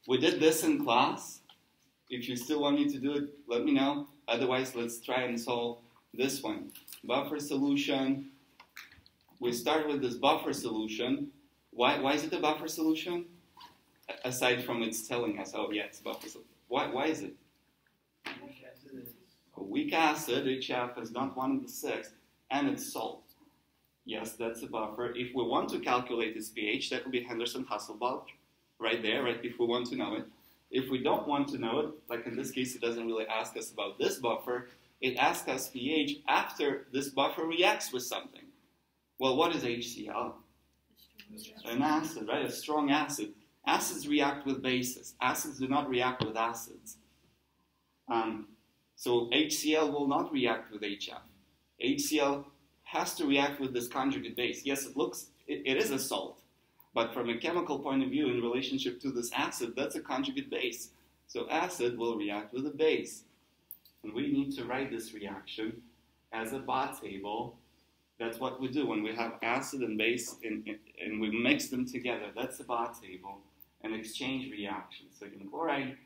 We did this in class. If you still want me to do it, let me know. Otherwise, let's try and solve this one. Buffer solution. We start with this buffer solution. Why is it a buffer solution? Aside from it's telling us, oh yeah, it's buffer solution. Why is it? A weak acid, HF, is not one of the six, and it's salt. Yes, that's a buffer. If we want to calculate its pH, that would be Henderson-Hasselbalch right there, right, if we want to know it. If we don't want to know it, like in this case, it doesn't really ask us about this buffer. It asks us pH after this buffer reacts with something. Well, what is HCl? An acid, right? A strong acid. Acids react with bases. Acids do not react with acids. So HCl will not react with HF. HCl has to react with this conjugate base. Yes, it is a salt. But from a chemical point of view, in relationship to this acid, that's a conjugate base. So acid will react with a base. And we need to write this reaction as a bar table. That's what we do when we have acid and base and we mix them together. That's a bar table, an exchange reaction. Sodium chloride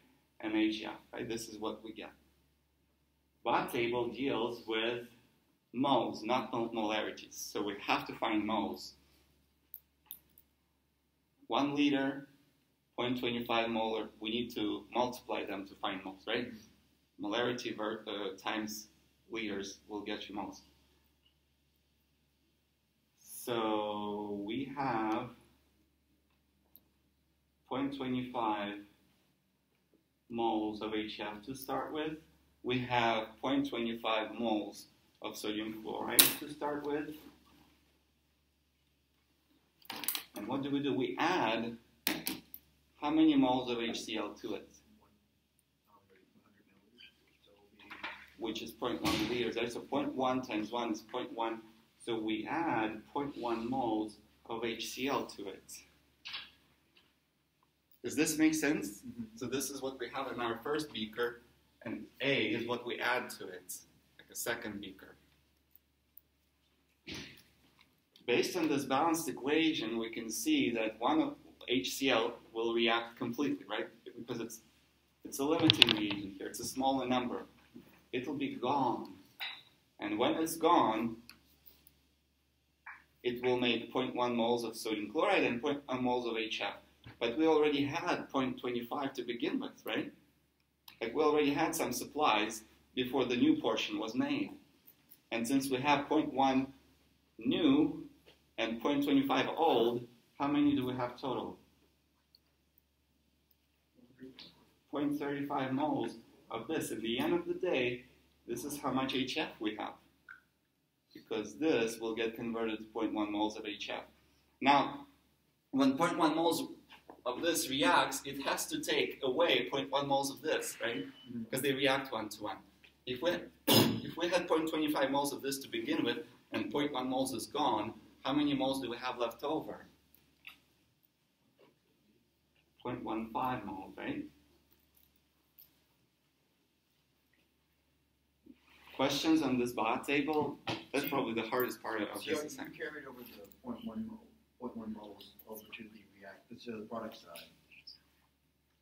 and HF, right? This is what we get. Bar table deals with moles, not molarities. So we have to find moles. 1 liter, 0.25 molar, we need to multiply them to find moles, right? Molarity times liters will get you moles. So we have 0.25 moles of HF to start with. We have 0.25 moles of sodium chloride to start with. And what do? We add how many moles of HCl to it? Which is 0.1 liters. Right? So 0.1 times 1 is 0.1. So we add 0.1 moles of HCl to it. Does this make sense? Mm-hmm. So this is what we have in our first beaker, and A is what we add to it, like a second beaker. Based on this balanced equation, we can see that one of HCl will react completely, right? Because it's a limiting reagent here. It's a smaller number. It'll be gone. And when it's gone, it will make 0.1 moles of sodium chloride and 0.1 moles of HF. But we already had 0.25 to begin with, right? Like we already had some supplies before the new portion was made. And since we have 0.1 new and 0.25 old, how many do we have total? 0.35 moles of this. At the end of the day, this is how much HF we have. Because this will get converted to 0.1 moles of HF. Now, when 0.1 moles of this reacts, it has to take away 0.1 moles of this, right? Because they react 1 to 1. If we had 0.25 moles of this to begin with, and 0.1 moles is gone, how many moles do we have left over? 0.15 moles, right? Questions on this bar table? That's probably the hardest part of this assignment. You carried over the 0.1 moles over to the product side.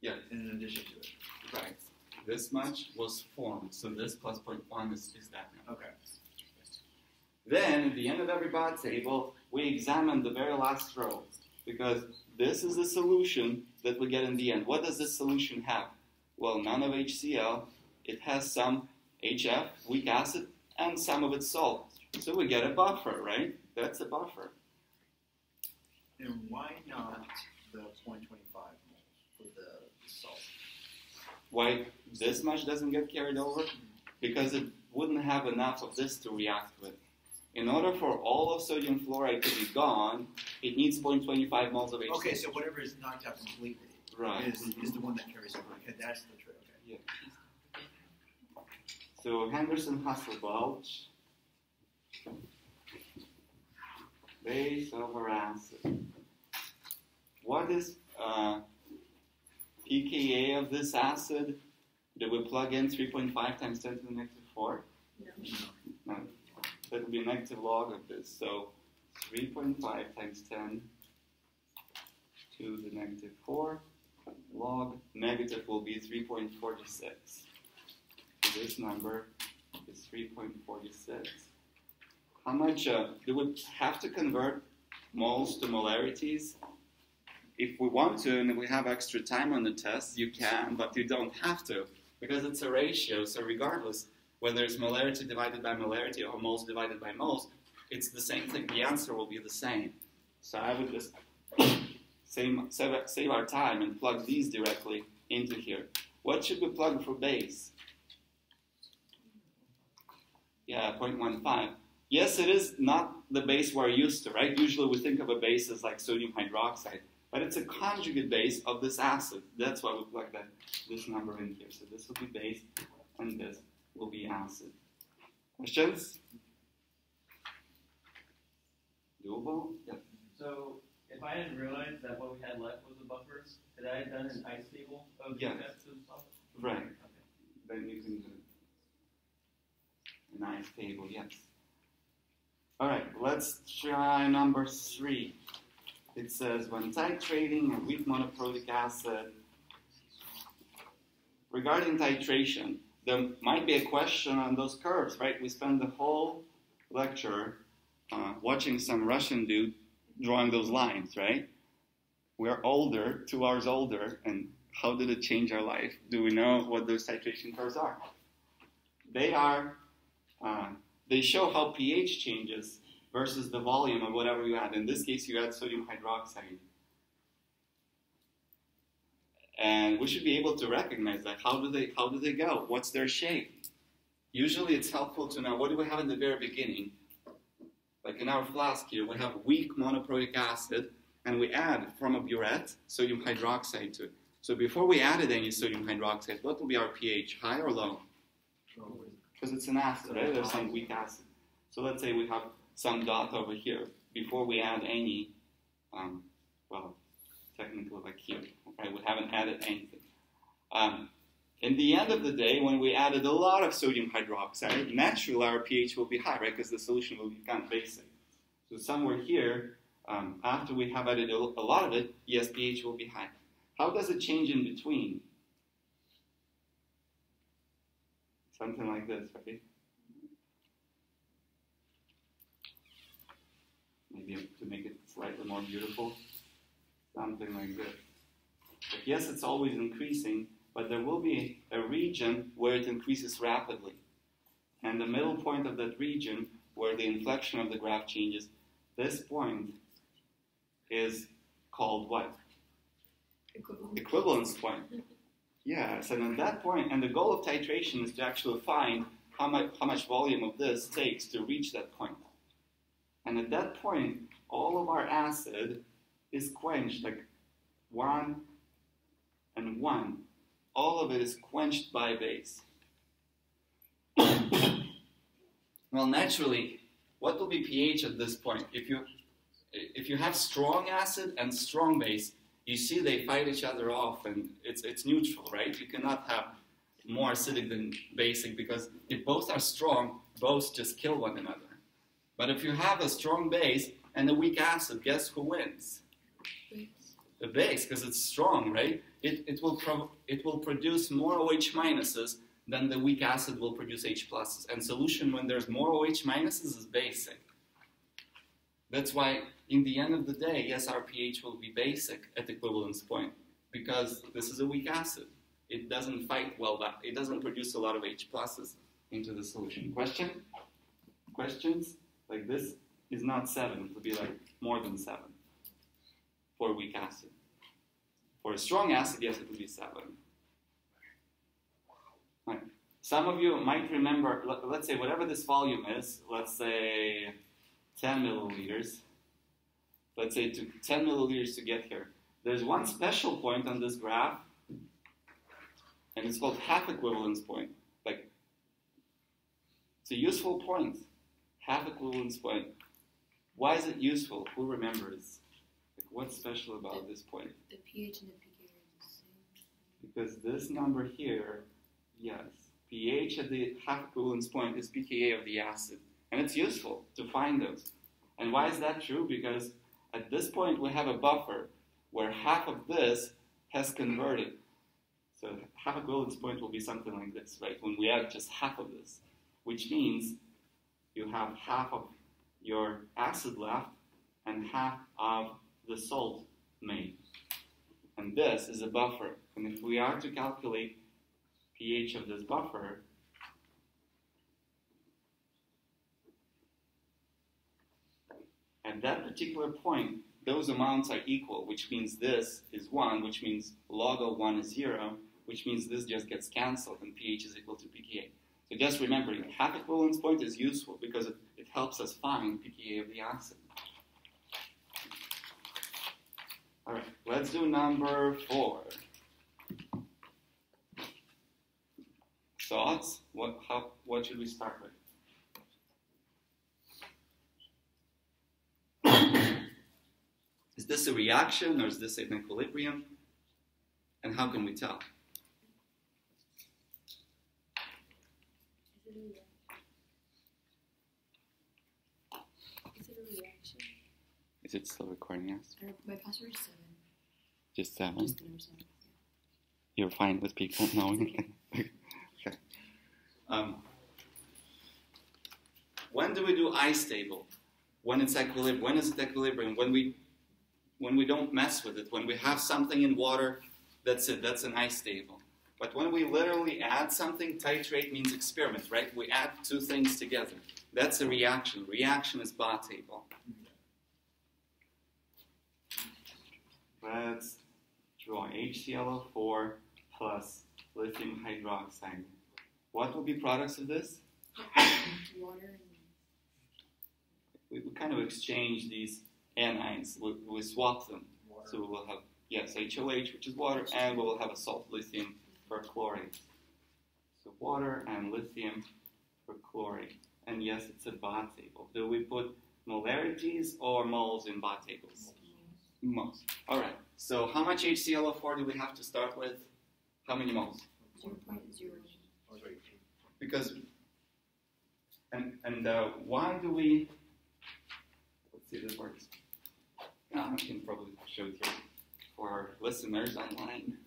Yeah. In addition to it. Right. This much was formed, so this plus 0.1 is that now. Okay. Then, at the end of every bar table, we examine the very last row, because this is the solution that we get in the end. What does this solution have? Well, none of HCl. It has some HF, weak acid, and some of its salt. So we get a buffer, right? That's a buffer. And why not the 0.25 moles for the salt? Why this much doesn't get carried over? Because it wouldn't have enough of this to react with. In order for all of sodium fluoride to be gone, it needs 0.25 moles of HCl. Okay, so whatever is knocked out completely is the one that carries over. Okay, that's the trick. Okay. Yeah. So Henderson-Hasselbalch, base over acid. What is pKa of this acid? Do we plug in 3.5 times 10 to the negative 4? No. That would be a negative log of this. So 3.5 times 10 to the negative 4. log negative will be 3.46. So this number is 3.46. How much do we have to convert moles to molarities? If we want to, and if we have extra time on the test, you can, but you don't have to, because it's a ratio. So regardless, whether it's molarity divided by molarity or moles divided by moles, it's the same thing. The answer will be the same. So I would just save our time and plug these directly into here. What should we plug for base? Yeah, 0.15. Yes, it is not the base we're used to, right? Usually we think of a base as like sodium hydroxide, but it's a conjugate base of this acid. That's why we plug this number in here. So this will be base, and this will be acid. Questions? Doable? Yep. So if I hadn't realized that what we had left was the buffers, could I have done an ice table of Yes. F to the buffer? Right. Okay. Then you can do a nice table, yes. All right, let's try number 3. It says, when titrating a weak monoprotic acid, regarding titration, there might be a question on those curves, right? We spend the whole lecture watching some Russian dude drawing those lines, right? We're older, 2 hours older, and how did it change our life? Do we know what those titration curves are? They show how pH changes versus the volume of whatever you add. In this case, you add sodium hydroxide. And we should be able to recognize that. How do they go? What's their shape? Usually it's helpful to know, what do we have in the very beginning? Like in our flask here, we have weak monoprotic acid, and we add from a burette sodium hydroxide to it. So before we added any sodium hydroxide, what will be our pH, high or low? Because it's an acid, right? There's some weak acid. So let's say we have some dot over here before we add any, technically like here, okay? We haven't added anything. In the end of the day, when we added a lot of sodium hydroxide, naturally our pH will be high, right? Because the solution will become basic. So somewhere here, after we have added a lot of it, yes, pH will be high. How does it change in between? Something like this, right? Maybe to make it slightly more beautiful. Something like this. But yes, it's always increasing, but there will be a region where it increases rapidly. And the middle point of that region, where the inflection of the graph changes, this point is called what? Equivalence point. Yes, and at that point, and the goal of titration is to actually find how much volume of this takes to reach that point. And at that point, all of our acid is quenched, like 1 and 1. All of it is quenched by base. Well, naturally, what will be pH at this point? If you have strong acid and strong base, you see they fight each other off, and it's neutral, right? You cannot have more acidic than basic, because if both are strong, both just kill one another. But if you have a strong base and a weak acid, guess who wins? The base, because it's strong, right? It will produce more OH minuses than the weak acid will produce H pluses. And solution when there's more OH minuses is basic. That's why, in the end of the day, yes, our pH will be basic at equivalence point, because this is a weak acid. It doesn't fight well back. It doesn't produce a lot of H pluses into the solution. Question? Questions? Like this is not 7. It would be like more than 7 for a weak acid. For a strong acid, yes, it would be 7. Right. Some of you might remember, let's say whatever this volume is, let's say 10 milliliters. Let's say it took 10 milliliters to get here. There's one special point on this graph, and it's called half equivalence point. Like, it's a useful point. Half equivalence point. Why is it useful? Who remembers? Like, what's special about this point? The pH and the pK are the same. Because this number here, yes, pH at the half equivalence point is pKa of the acid. And it's useful to find those. And why is that true? Because at this point we have a buffer where half of this has converted. So half equivalence point will be something like this, right? When we add just half of this, which means you have half of your acid left and half of the salt made. And this is a buffer. And if we are to calculate pH of this buffer, at that particular point, those amounts are equal, which means this is 1, which means log of 1 is 0, which means this just gets cancelled and pH is equal to pKa. So just remember, half equivalence point is useful because it helps us find pKa of the acid. All right, let's do number 4. Thoughts? What should we start with? Is this a reaction or is this an equilibrium? And how can we tell? Is it a reaction? Is it still recording us? My password is 7. Just 7? Just the number 7. You're fine with people knowing? Okay. When do we do I-stable? When it's equilibrium? When is it equilibrium? When we don't mess with it. When we have something in water, that's it. That's an I-stable. But when we literally add something, titrate means experiment, right? We add two things together. That's a reaction. Reaction is bar-table. Let's draw HClO4 plus lithium hydroxide. What will be products of this? Water and We kind of exchange these anions. We swap them. Water. So we will have, yes, HOH, which is water, and we will have a salt, lithium perchlorate. So water and lithium perchlorate. And yes, it's a bar table. Do we put molarities or moles in bar tables? Moles. All right. So how much HClO4 do we have to start with? How many moles? 0.0. Because, why do we, let's see if this works. I can probably show it here for our listeners online.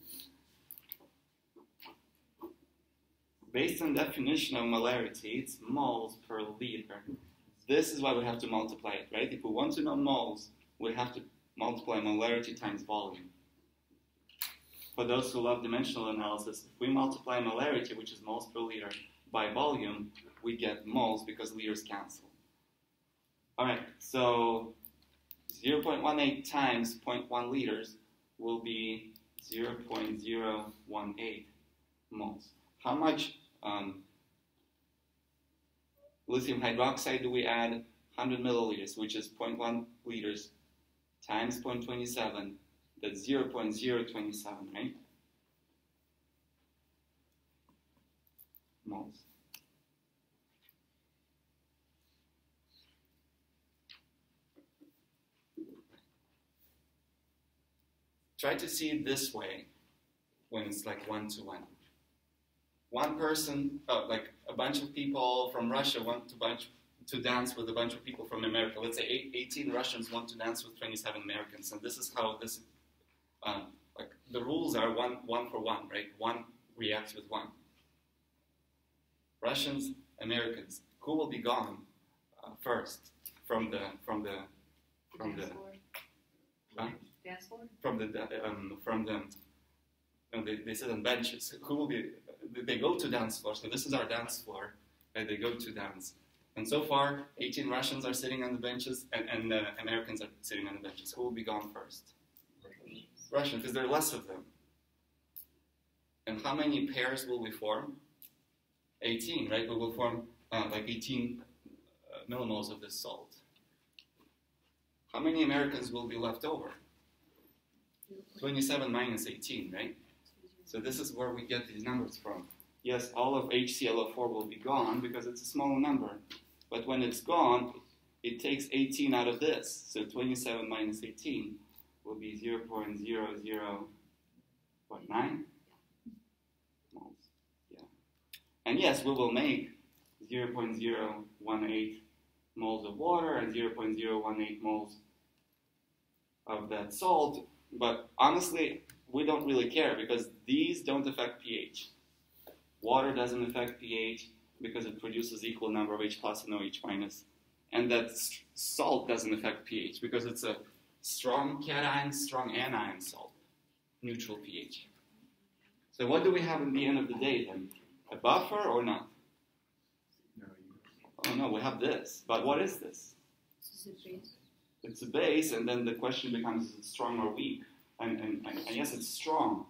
Based on definition of molarity, it's moles per liter. This is why we have to multiply it, right? If we want to know moles, we have to multiply molarity times volume. For those who love dimensional analysis, if we multiply molarity, which is moles per liter, by volume, we get moles because liters cancel. All right, so 0.18 times 0.1 liters will be 0.018 moles. How much lithium hydroxide do we add? 100 milliliters, which is 0.1 liters times 0.27. That's 0.027, right? Moles. Try to see it this way when it's like 1-to-1. One person, like a bunch of people from Russia want to dance with a bunch of people from America. Let's say 18 Russians want to dance with 27 Americans, and this is how this, like the rules are one for one, right? One reacts with one. Russians, Americans, who will be gone first from the Dance floor? they sit on benches. Who will be? They go to dance floor. So this is our dance floor, and they go to dance. And so far, 18 Russians are sitting on the benches, and Americans are sitting on the benches. Who will be gone first? Russian, because there are less of them. And how many pairs will we form? 18, right? We will form like 18 millimoles of this salt. How many Americans will be left over? 27 minus 18, right? So this is where we get these numbers from. Yes, all of HClO4 will be gone because it's a small number. But when it's gone, it takes 18 out of this. So 27 minus 18 will be 0.0009 moles. Yeah. And yes, we will make 0.018 moles of water and 0.018 moles of that salt. But honestly, we don't really care because these don't affect pH. Water doesn't affect pH because it produces equal number of H plus and OH minus. And that salt doesn't affect pH because it's a strong cation, strong anion salt, neutral pH. So what do we have at the end of the day then? A buffer or not? No, Oh no, we have this. But what is this? This is a base. It's a base, and then the question becomes, is it strong or weak? And yes, it's strong.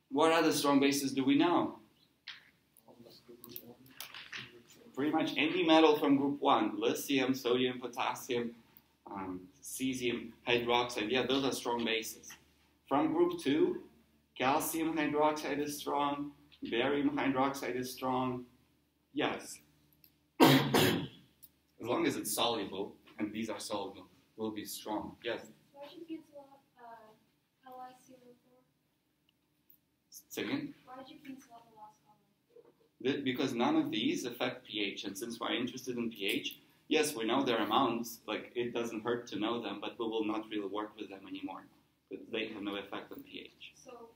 What other strong bases do we know? Pretty much any metal from group 1, lithium, sodium, potassium, cesium, hydroxide, yeah, those are strong bases. From group 2, calcium hydroxide is strong, barium hydroxide is strong, yes. As long as it's soluble, and these are soluble, will be strong, yes. Why did you cancel out LS04? Say again? Why did you cancel out the last column? Because none of these affect pH, and since we're interested in pH, yes, we know their amounts, like it doesn't hurt to know them, but we will not really work with them anymore, because they have no effect on pH. So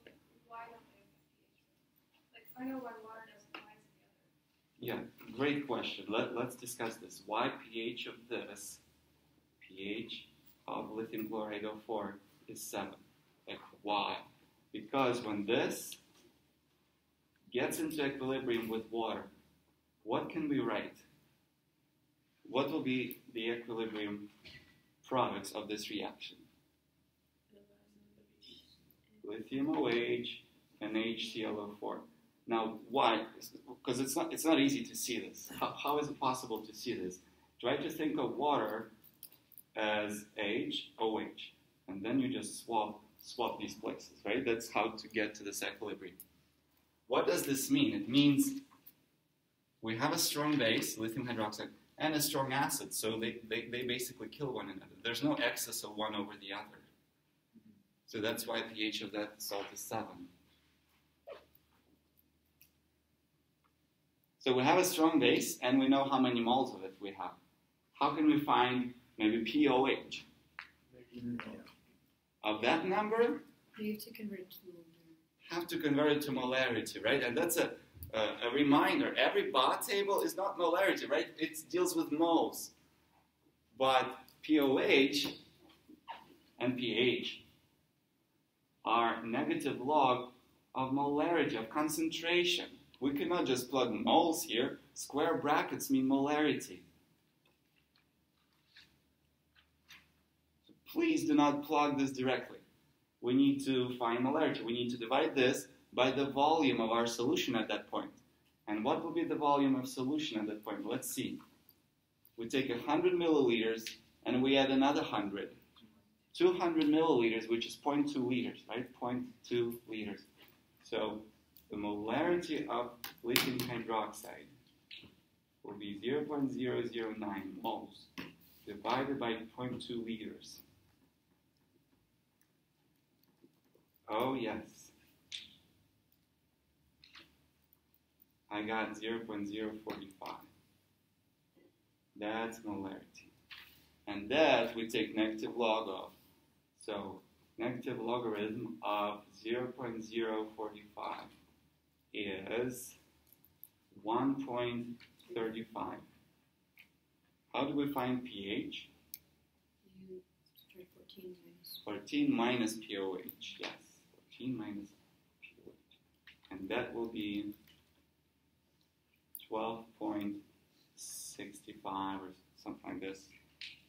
why don't they affect pH? Like I know why water doesn't, why is it the other? Yeah, great question. Let's discuss this. Why pH of this, pH of lithium chloride 04 is 7? Like, why? Because when this gets into equilibrium with water, what can we write? What will be the equilibrium products of this reaction? Lithium OH and HClO4. Now, why? Because it's not easy to see this. How is it possible to see this? Try to think of water as OH, and then you just swap these places, right? That's how to get to this equilibrium. What does this mean? It means we have a strong base, lithium hydroxide, and a strong acid, so they basically kill one another. There's no excess of one over the other. So that's why pH of that salt is 7. So we have a strong base, and we know how many moles of it we have. How can we find maybe POH? Of that number, You have to convert it to molar. have to convert it to molarity, right? And that's a reminder. Every bar table is not molarity, right? It deals with moles. But POH and pH are negative log of molarity, of concentration. We cannot just plug moles here. Square brackets mean molarity. So please do not plug this directly. We need to find molarity. We need to divide this by the volume of our solution at that point. And what will be the volume of solution at that point? Let's see. We take 100 milliliters and we add another 100. 200 milliliters, which is 0.2 liters, right? 0.2 liters. So the molarity of lithium hydroxide will be 0.009 moles divided by 0.2 liters. Oh, yes. I got 0.045. That's molarity. And that we take negative log of. So negative logarithm of 0.045 is 1.35. How do we find pH? You subtract 14 minus. 14 minus POH, yes. 14 minus POH. And that will be 12.65 or something like this.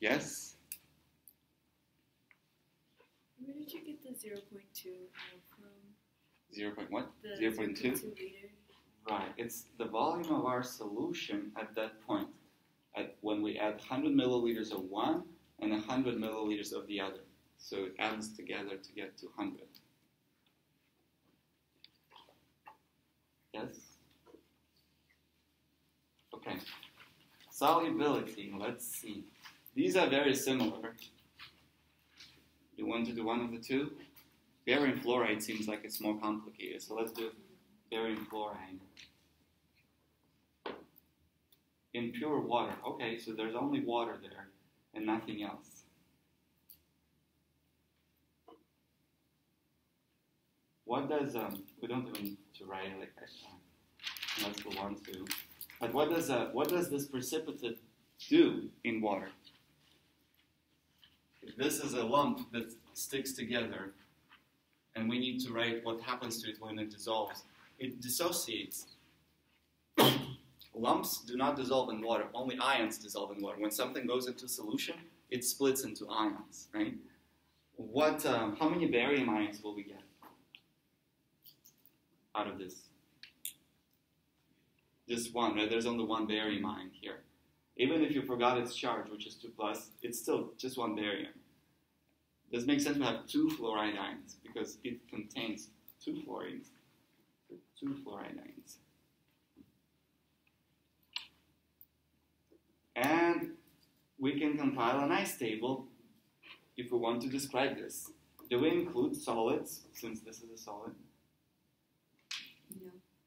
Yes? Where did you get the 0.2 from? 0. What? The 0.2? liter? Right. It's the volume of our solution at that point. When we add 100 milliliters of one and 100 milliliters of the other. So it adds together to get to 100. Yes? Okay. Solubility, let's see. These are very similar. You want to do one of the two? Barium fluoride seems like it's more complicated, so let's do barium fluoride. In pure water. Okay, so there's only water there and nothing else. what does, we don't even need to write it like that, unless we want to. But what does this precipitate do in water? If this is a lump that sticks together, and we need to write what happens to it when it dissolves, it dissociates. Lumps do not dissolve in water, only ions dissolve in water. When something goes into solution, it splits into ions, right? How many barium ions will we get out of this? Just one, right? There's only one barium ion here. Even if you forgot its charge, which is 2+, it's still just one barium. Does it make sense to have 2 fluoride ions? Because it contains 2 fluorines. So 2 fluoride ions. And we can compile an ice table if we want to describe this. Do we include solids, since this is a solid?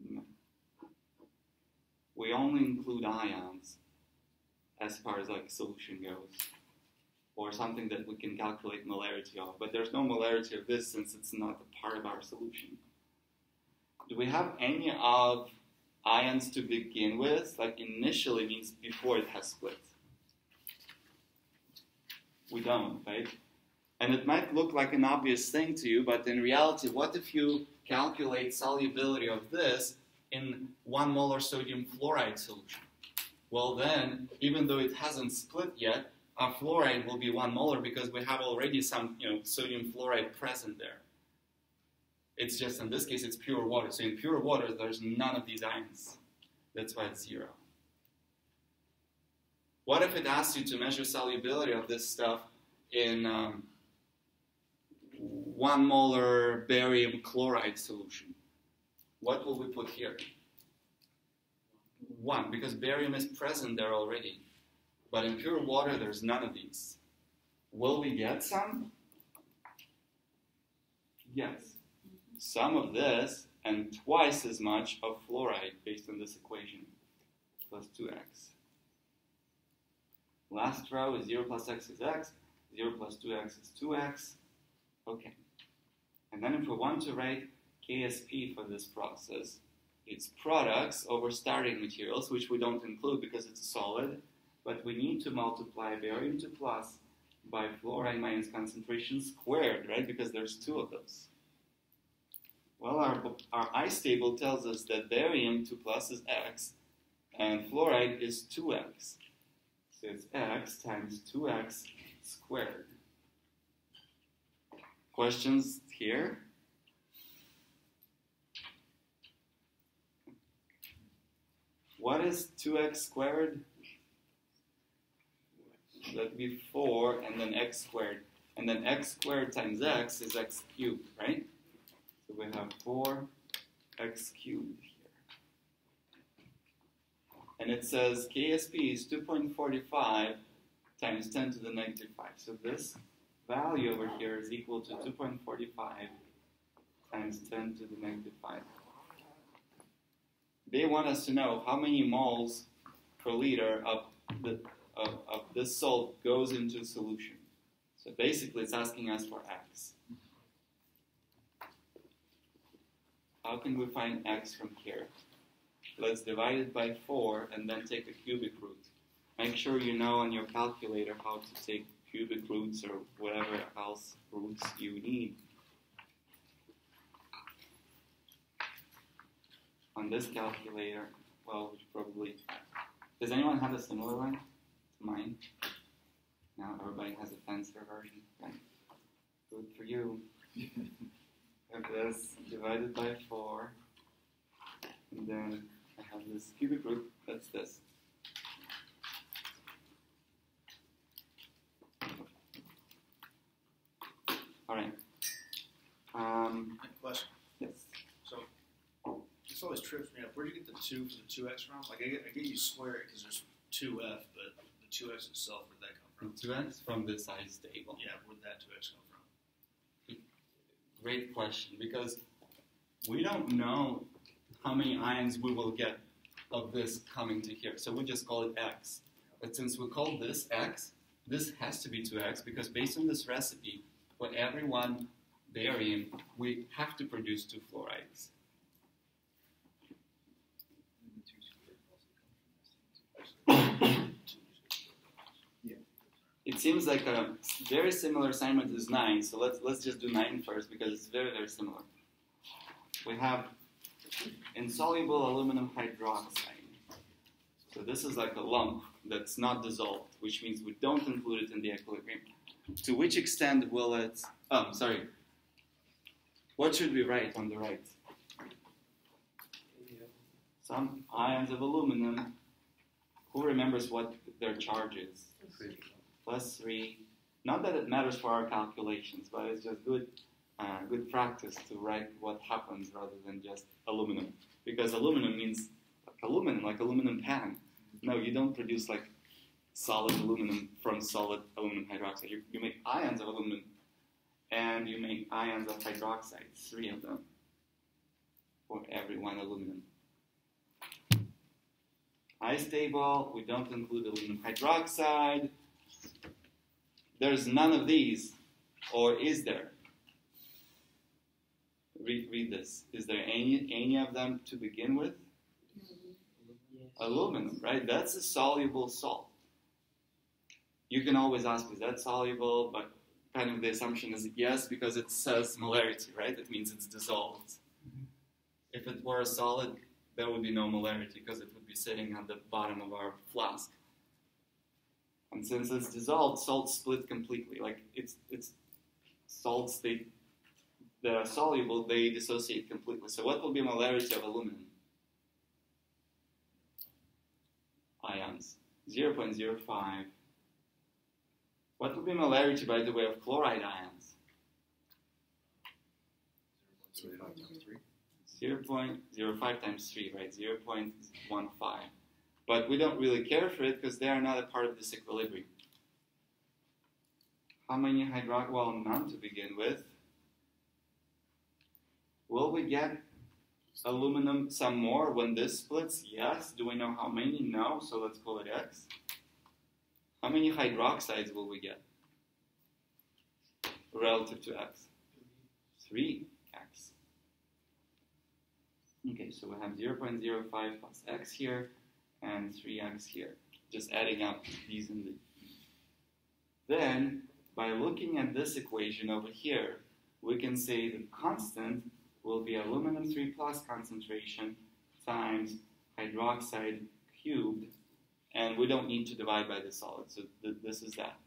No. We only include ions as far as like solution goes, or something that we can calculate molarity of. But there's no molarity of this since it's not a part of our solution. Do we have any of ions to begin with? Like initially means before it has split. We don't, right? And it might look like an obvious thing to you, but in reality, what if you calculate solubility of this in 1 molar sodium fluoride solution? Well then, even though it hasn't split yet, our fluoride will be 1 molar because we have already some sodium fluoride present there. It's just, in this case, it's pure water. So in pure water, there's none of these ions. That's why it's 0. What if it asks you to measure solubility of this stuff in 1 molar barium chloride solution? What will we put here? 1, because barium is present there already. But in pure water, there's none of these. Will we get some? Yes. Some of this and twice as much of fluoride based on this equation, plus 2x. Last row is 0 plus x is x, 0 plus 2x is 2x. Okay. And then if we want to write KSP for this process, it's products over starting materials, which we don't include because it's a solid, but we need to multiply barium 2+ by fluoride minus concentration squared, right? Because there's 2 of those. Well, our ice table tells us that barium 2+ is x, and fluoride is 2x. So it's x times 2x squared. Questions here? What is 2x squared? That'd be 4 and then x squared. And then x squared times x is x cubed, right? So we have 4x cubed here. And it says KSP is 2.45 times 10 to the negative 5. So this value over here is equal to 2.45 times 10 to the negative 5. They want us to know how many moles per liter of this salt goes into solution. So basically it's asking us for x. How can we find x from here? Let's divide it by 4 and then take the cubic root. Make sure you know on your calculator how to take cubic roots or whatever else roots you need. On this calculator, well, which probably... Does anyone have a similar one to mine? Now everybody has a fancier version. Okay. Good for you. Have this divided by 4. And then I have this cubic root, that's this. Alright. Question. Yes. So, this always trips me up. Where'd you get the 2 for the 2x from? Like, I get you square it because there's 2f, but the 2x itself, where'd that come from? 2x from this ice table. Yeah, where'd that 2x come from? Great question, because we don't know how many ions we will get of this coming to here. So we just call it x. But since we call this x, this has to be 2x, because based on this recipe, for every 1 barium, we have to produce 2 fluorides. It seems like a very similar assignment is 9, so let's just do 9 first because it's very, very similar. We have insoluble aluminum hydroxide. So this is like a lump that's not dissolved, which means we don't include it in the equilibrium. To which extent will it... Oh, sorry. What should we write on the right? Some ions of aluminum. Who remembers what their charge is? Plus 3. Not that it matters for our calculations, but it's just good practice to write what happens rather than just aluminum. Because aluminum means like aluminum pan. No, you don't produce like solid aluminum from solid aluminum hydroxide. You make ions of aluminum, and you make ions of hydroxide, 3 of them, for every 1 aluminum. Ice table, we don't include aluminum hydroxide. There's none of these, or is there? Read this. Is there any of them to begin with? Aluminum, right? That's a soluble salt. You can always ask, is that soluble? But kind of the assumption is yes, because it says molarity, right? That means it's dissolved. If it were a solid, there would be no molarity because it would be sitting at the bottom of our flask. And since it's dissolved, salts split completely. Like it's salts, they're soluble, they dissociate completely. So what will be molarity of aluminum? Ions, 0.05. What would be molarity, by the way, of chloride ions? 0.05 times 3, right? 0.15. But we don't really care for it because they are not a part of this equilibrium. How many well, none to begin with. Will we get aluminum some more when this splits? Yes. Do we know how many? No. So let's call it X. How many hydroxides will we get relative to X? 3X. Okay, so we have 0.05 plus X here and 3X here. Just adding up these and these. Then, by looking at this equation over here, we can say the constant will be aluminum 3 plus concentration times hydroxide cubed, and we don't need to divide by the solid, so this is that.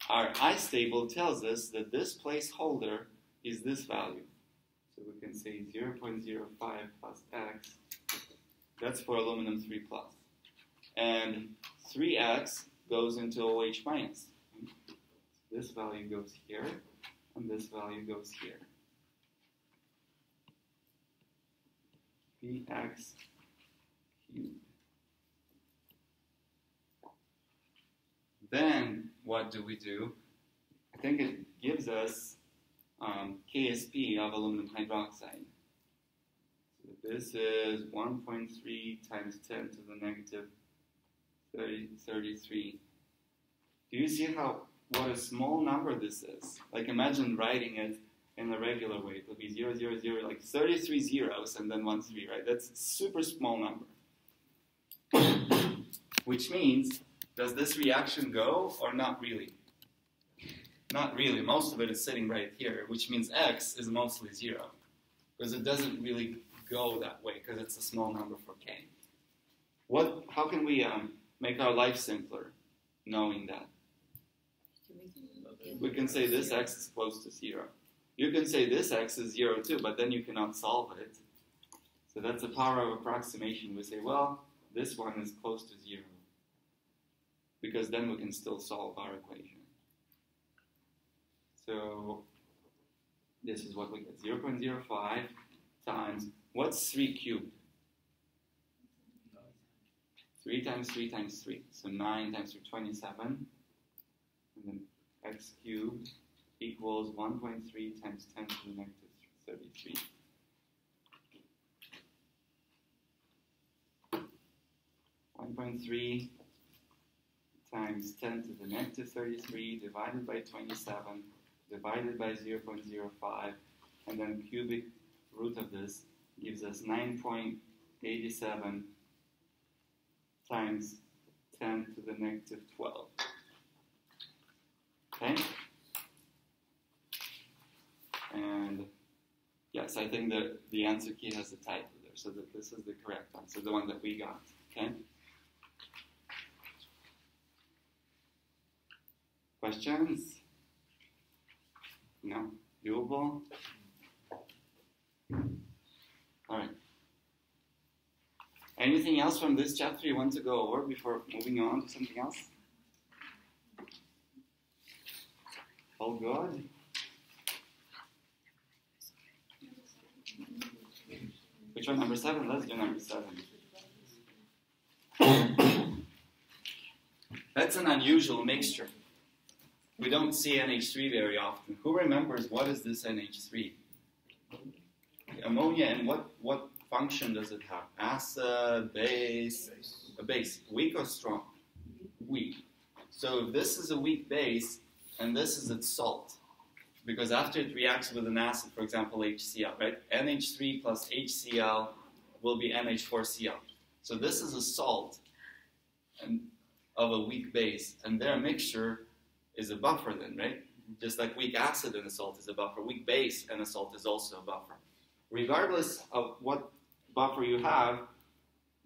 Our ice table tells us that this placeholder is this value. So we can say 0.05 plus X, that's for aluminum 3 plus. And 3X goes into OH minus. This value goes here, and this value goes here. Px cubed. Then, what do we do? I think it gives us KSP of aluminum hydroxide. So this is 1.3 times 10 to the negative 33. Do you see what a small number this is? Like imagine writing it in a regular way. It will be 0, 0, 0, like 33 zeros and then 1, 3, right? That's a super small number. Which means, does this reaction go or not really? Not really. Most of it is sitting right here, which means X is mostly 0. Because it doesn't really go that way, because it's a small number for K. How can we make our life simpler, knowing that? We can say this X is close to 0. You can say this X is 0 too, but then you cannot solve it. So that's the power of approximation. We say, well, this one is close to 0. Because then we can still solve our equation. So this is what we get. 0.05 times, what's 3 cubed? 3 times 3 times 3. So 9 times 3, 27. And then x cubed equals 1.3 times 10 to the negative 33. .3 times 10 to the negative 33 divided by 27 divided by 0.05, and then cubic root of this gives us 9.87 times 10 to the negative 12. Okay? And yes, I think that the answer key has a typo there, so that this is the correct answer, the one that we got. Okay? Questions? No? Doable? All right. Anything else from this chapter you want to go over before moving on to something else? All good? Which one? Number 7? Let's do number 7. That's an unusual mixture. We don't see NH3 very often. Who remembers what is this NH3? Ammonia, and what function does it have? Acid, base, a base. Weak or strong? Weak. So if this is a weak base, and this is its salt, because after it reacts with an acid, for example, HCl, right? NH3 plus HCl will be NH4Cl. So this is a salt and of a weak base, and their mixture is a buffer then, right? Just like weak acid and a salt is a buffer, weak base and a salt is also a buffer. Regardless of what buffer you have,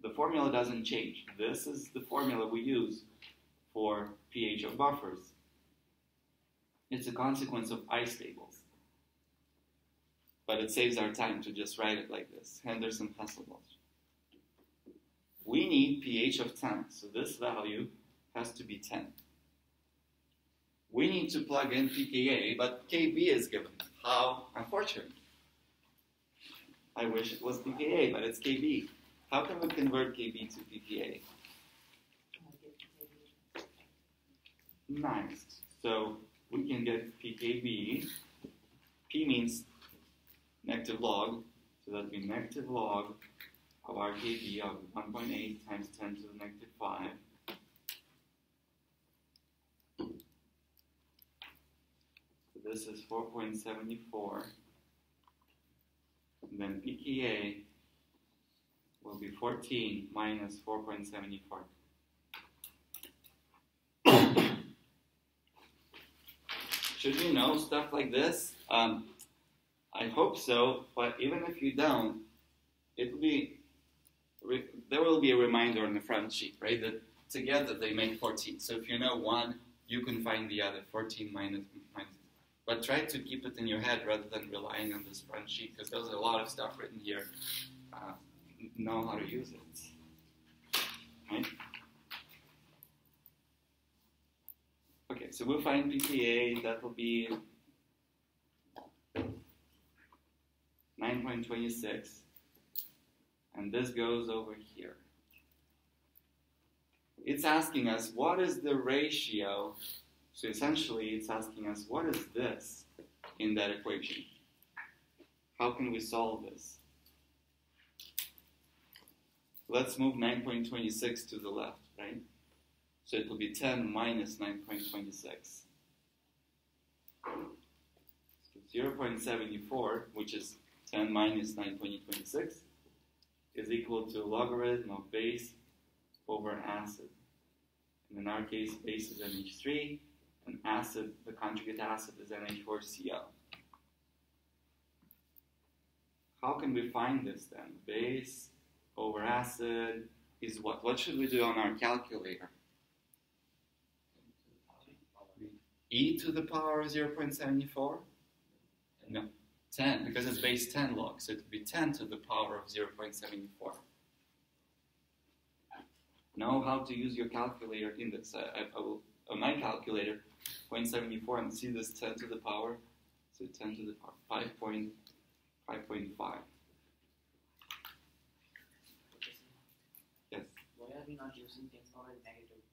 the formula doesn't change. This is the formula we use for pH of buffers. It's a consequence of ice tables. But it saves our time to just write it like this. Henderson-Hasselbalch. We need pH of 10, so this value has to be 10. We need to plug in pKa, but Kb is given. How unfortunate. I wish it was pKa, but it's Kb. How can we convert Kb to pKa? Nice. So we can get pKb. P means negative log, so that would be negative log of our Kb of 1.8 times 10 to the negative 5. So this is 4.74. And then pKa will be 14 minus 4.74. Should you know stuff like this? I hope so, but even if you don't, it will be there will be a reminder on the front sheet, right? That together they make 14. So if you know one, you can find the other, 14 minus. But try to keep it in your head rather than relying on this front sheet, because there's a lot of stuff written here. Know how to use it. Right? Okay, so we'll find pKa. That will be 9.26. And this goes over here. It's asking us, what is the ratio? So essentially, it's asking us, what is this in that equation? How can we solve this? Let's move 9.26 to the left, right? So it will be 10 minus 9.26. So 0.74, which is 10 minus 9.26, is equal to logarithm of base over acid. And in our case, base is NH3, and acid, the conjugate acid, is NH4Cl. How can we find this then? Base over acid is what? What should we do on our calculator? E to the power 0.74? No, 10, because it's base 10 log, so it would be 10 to the power of 0.74. Know how to use your calculator in this. I will, on my calculator, 0.74, and see this 10 to the power, so 10 to the power, 5.5. Yes? Why are we not using 10 power negative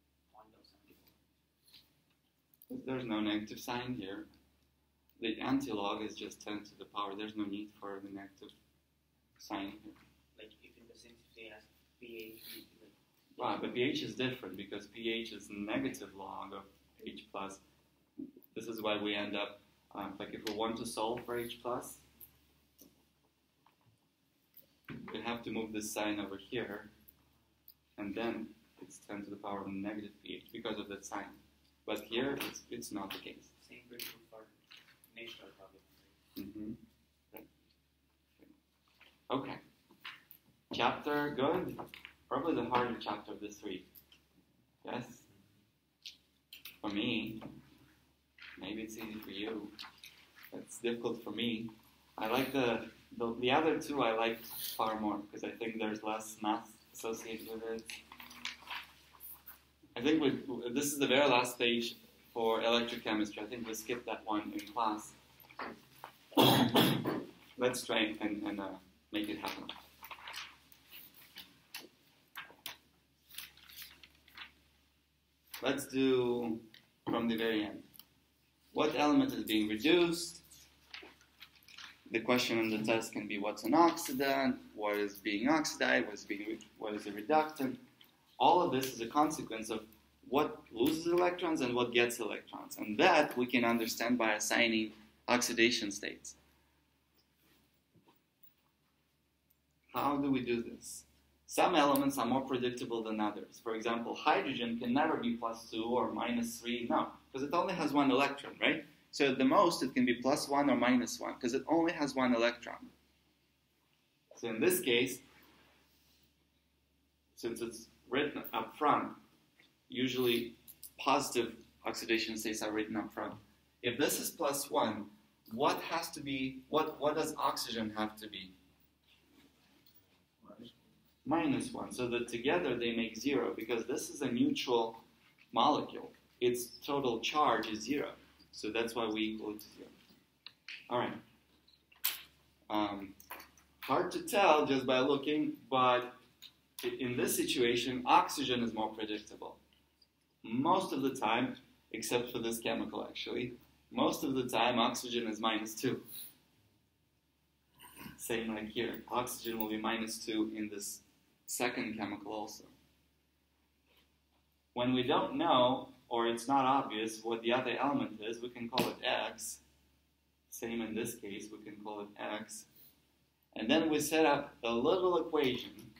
0.74? There's no negative sign here. The antilog is just 10 to the power. There's no need for the negative sign here. Like if in the sense they ask pH, Right, but pH is different because pH is negative log of H plus. This is why we end up Like if we want to solve for H plus, we have to move this sign over here, and then it's 10 to the power of negative pH because of that sign. But here, it's not the case. Same principle for natural problem. Mm-hmm. Right. Okay. Chapter, good. Probably the harder chapter of the three. Yes? For me, maybe it's easy for you. It's difficult for me. I like the other two I like far more because I think there's less math associated with it. I think this is the very last page for electrochemistry. I think we skipped that one in class. Let's try and make it happen. Let's do from the very end. What element is being reduced? The question on the test can be what's an oxidant, what is being oxidized, what is a reductant. All of this is a consequence of what loses electrons and what gets electrons. And that we can understand by assigning oxidation states. How do we do this? Some elements are more predictable than others. For example, hydrogen can never be +2 or -3, no, because it only has one electron, right? So at the most, it can be +1 or -1, because it only has one electron. So in this case, since it's written up front, usually positive oxidation states are written up front. If this is +1, what has to be, what does oxygen have to be? -1, so that together they make 0, because this is a neutral molecule. Its total charge is 0, so that's why we equal it to 0. All right. Hard to tell just by looking, but in this situation, oxygen is more predictable. Most of the time, except for this chemical actually, most of the time oxygen is -2. Same like here. Oxygen will be -2 in this second chemical also. When we don't know, or it's not obvious what the other element is, we can call it X. Same in this case, we can call it X. And then we set up a little equation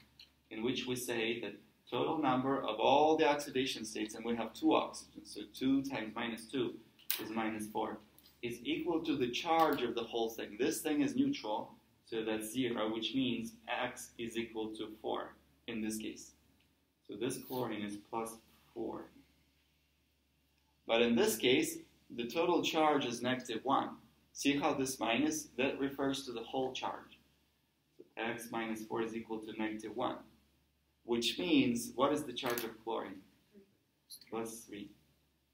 in which we say that total number of all the oxidation states, and we have 2 oxygens, so 2 times -2 is -4, is equal to the charge of the whole thing. This thing is neutral, so that's 0, which means X is equal to 4 in this case. So this chlorine is +4. But in this case, the total charge is -1. See how this minus, that refers to the whole charge. So X minus 4 is equal to -1. Which means, what is the charge of chlorine? +3.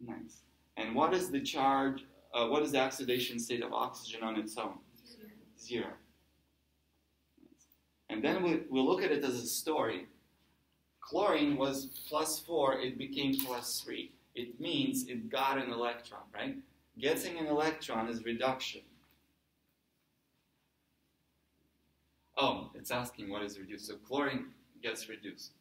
Nice. And what is the charge, what is the oxidation state of oxygen on its own? 0. And then we look at it as a story. Chlorine was +4, it became +3. It means it got an electron, right? Getting an electron is reduction. Oh, it's asking what is reduced. So chlorine gets reduced.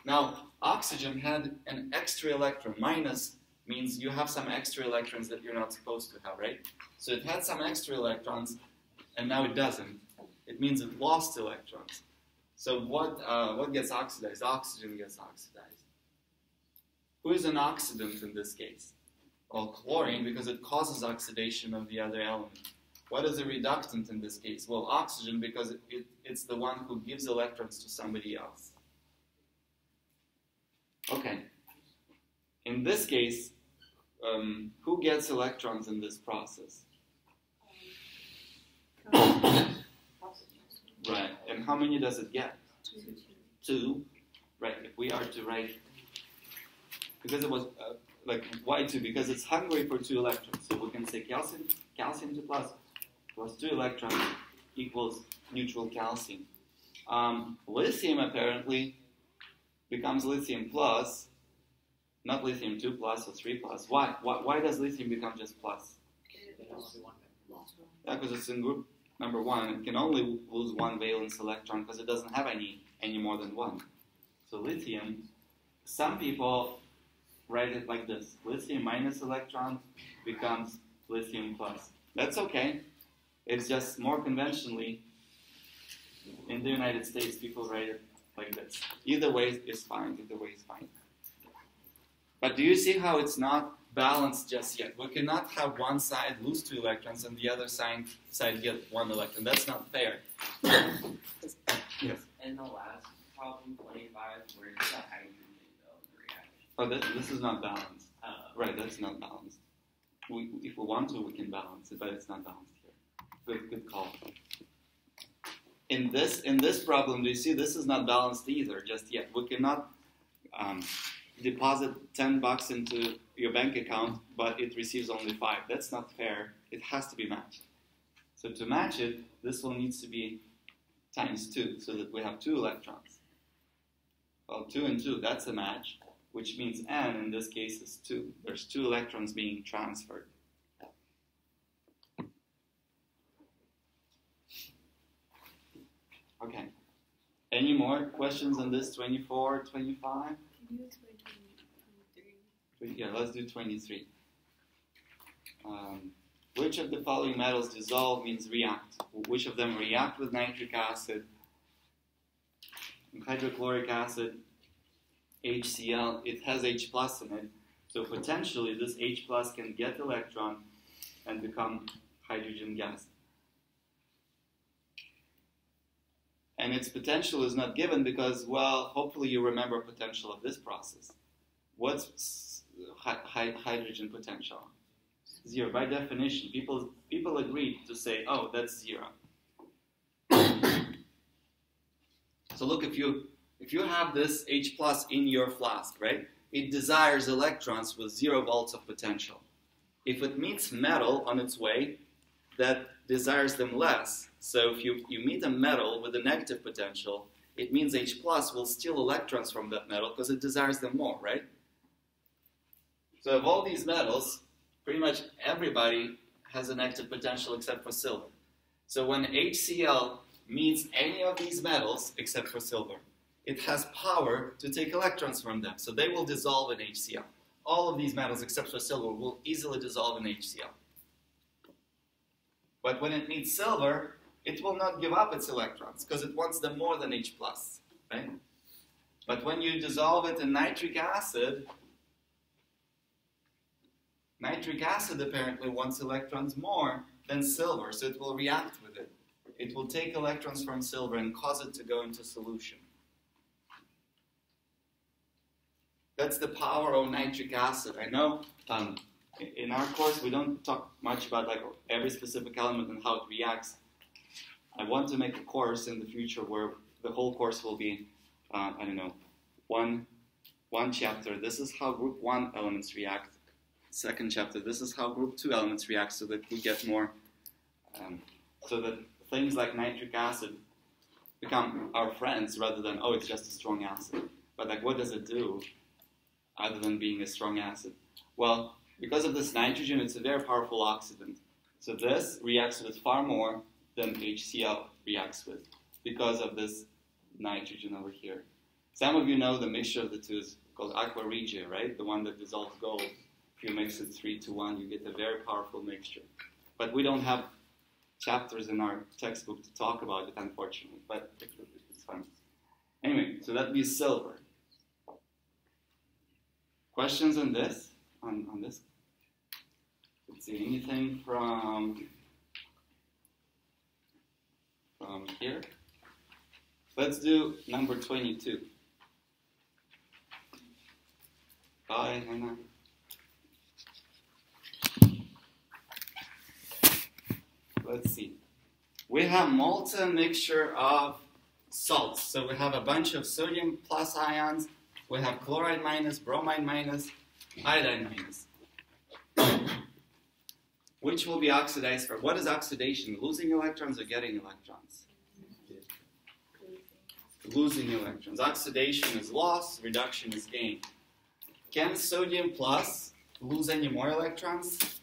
Now, oxygen had an extra electron. Minus means you have some extra electrons that you're not supposed to have, right? So it had some extra electrons, and now it doesn't. It means it lost electrons. So what gets oxidized? Oxygen gets oxidized. Who is an oxidant in this case? Well, chlorine, because it causes oxidation of the other element. What is a reductant in this case? Well, oxygen, because it's the one who gives electrons to somebody else. Okay. In this case, who gets electrons in this process? Right. And how many does it get? 2. Right. If we are to write, because it was why 2? Because it's hungry for 2 electrons. So we can say calcium 2 plus 2 electrons equals neutral calcium. Lithium apparently becomes lithium plus, not lithium 2 plus or 3 plus. Why does lithium become just plus? Yeah, because it's in group number 1. It can only lose 1 valence electron because it doesn't have any more than 1. So lithium, some people write it like this. Lithium minus electron becomes lithium plus. That's okay. It's just more conventionally, in the United States, people write it like this. Either way is fine. Either way is fine. But do you see how it's not balanced just yet? We cannot have one side lose 2 electrons and the other side get 1 electron. That's not fair. Yes. In the last problem, 25, where it's the hydrogen though, the reaction. Oh, this is not balanced. Right, that's not balanced. If we want to, we can balance it, but it's not balanced here. Good call. In this problem, do you see this is not balanced either just yet? We cannot deposit $10 into your bank account, but it receives only 5. That's not fair. It has to be matched. So to match it, this one needs to be times 2, so that we have 2 electrons. Well, 2 and 2, that's a match, which means N in this case is 2. There's 2 electrons being transferred. Okay. Any more questions on this 24, 25? Can you explain 23? Yeah, let's do 23. Which of the following metals dissolve means react? Which of them react with nitric acid, hydrochloric acid, HCl? It has H plus in it, so potentially this H plus can get electron and become hydrogen gas. And its potential is not given because, well, hopefully you remember potential of this process. What's hydrogen potential? 0. By definition, people agreed to say, oh, that's 0. So look, if you have this H plus in your flask, right, it desires electrons with 0 volts of potential. If it meets metal on its way, that desires them less. So if you meet a metal with a negative potential, it means H plus will steal electrons from that metal because it desires them more, right? So of all these metals, pretty much everybody has a negative potential except for silver. So when HCl meets any of these metals except for silver, it has power to take electrons from them. So they will dissolve in HCl. All of these metals except for silver will easily dissolve in HCl. But when it meets silver, it will not give up its electrons because it wants them more than H plus, right? But when you dissolve it in nitric acid apparently wants electrons more than silver, so it will react with it. It will take electrons from silver and cause it to go into solution. That's the power of nitric acid. I know in our course we don't talk much about like every specific element and how it reacts. I want to make a course in the future where the whole course will be, one chapter. This is how group 1 elements react. Second chapter, this is how group 2 elements react, so that we get more, so that things like nitric acid become our friends rather than, oh, it's just a strong acid. But like, what does it do other than being a strong acid? Well, because of this nitrogen, it's a very powerful oxidant. So this reacts with far more than HCl reacts with because of this nitrogen over here. Some of you know the mixture of the two is called aqua regia, right? The one that dissolves gold. If you mix it 3-to-1, you get a very powerful mixture. But we don't have chapters in our textbook to talk about it, unfortunately. But it's fun. Anyway, so that'd be silver. Questions on this? On this? Let's see, anything from here? Let's do number 22. Bye, Hannah. Let's see. We have molten mixture of salts. So we have a bunch of sodium plus ions. We have chloride minus, bromide minus, iodine minus. Which will be oxidized for? What is oxidation? Losing electrons or getting electrons? Losing electrons. Oxidation is loss, reduction is gain. Can sodium plus lose any more electrons?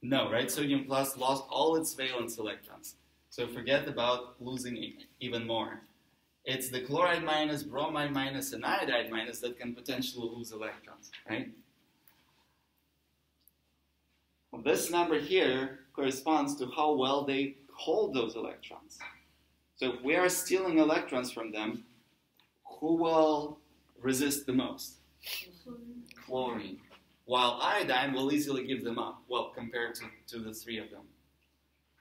No, right? Sodium plus lost all its valence electrons. So forget about losing even more. It's the chloride minus, bromide minus, and iodide minus that can potentially lose electrons, right? Well, this number here corresponds to how well they hold those electrons. So if we are stealing electrons from them, who will resist the most? Chlorine. While iodine will easily give them up, well, compared to the three of them.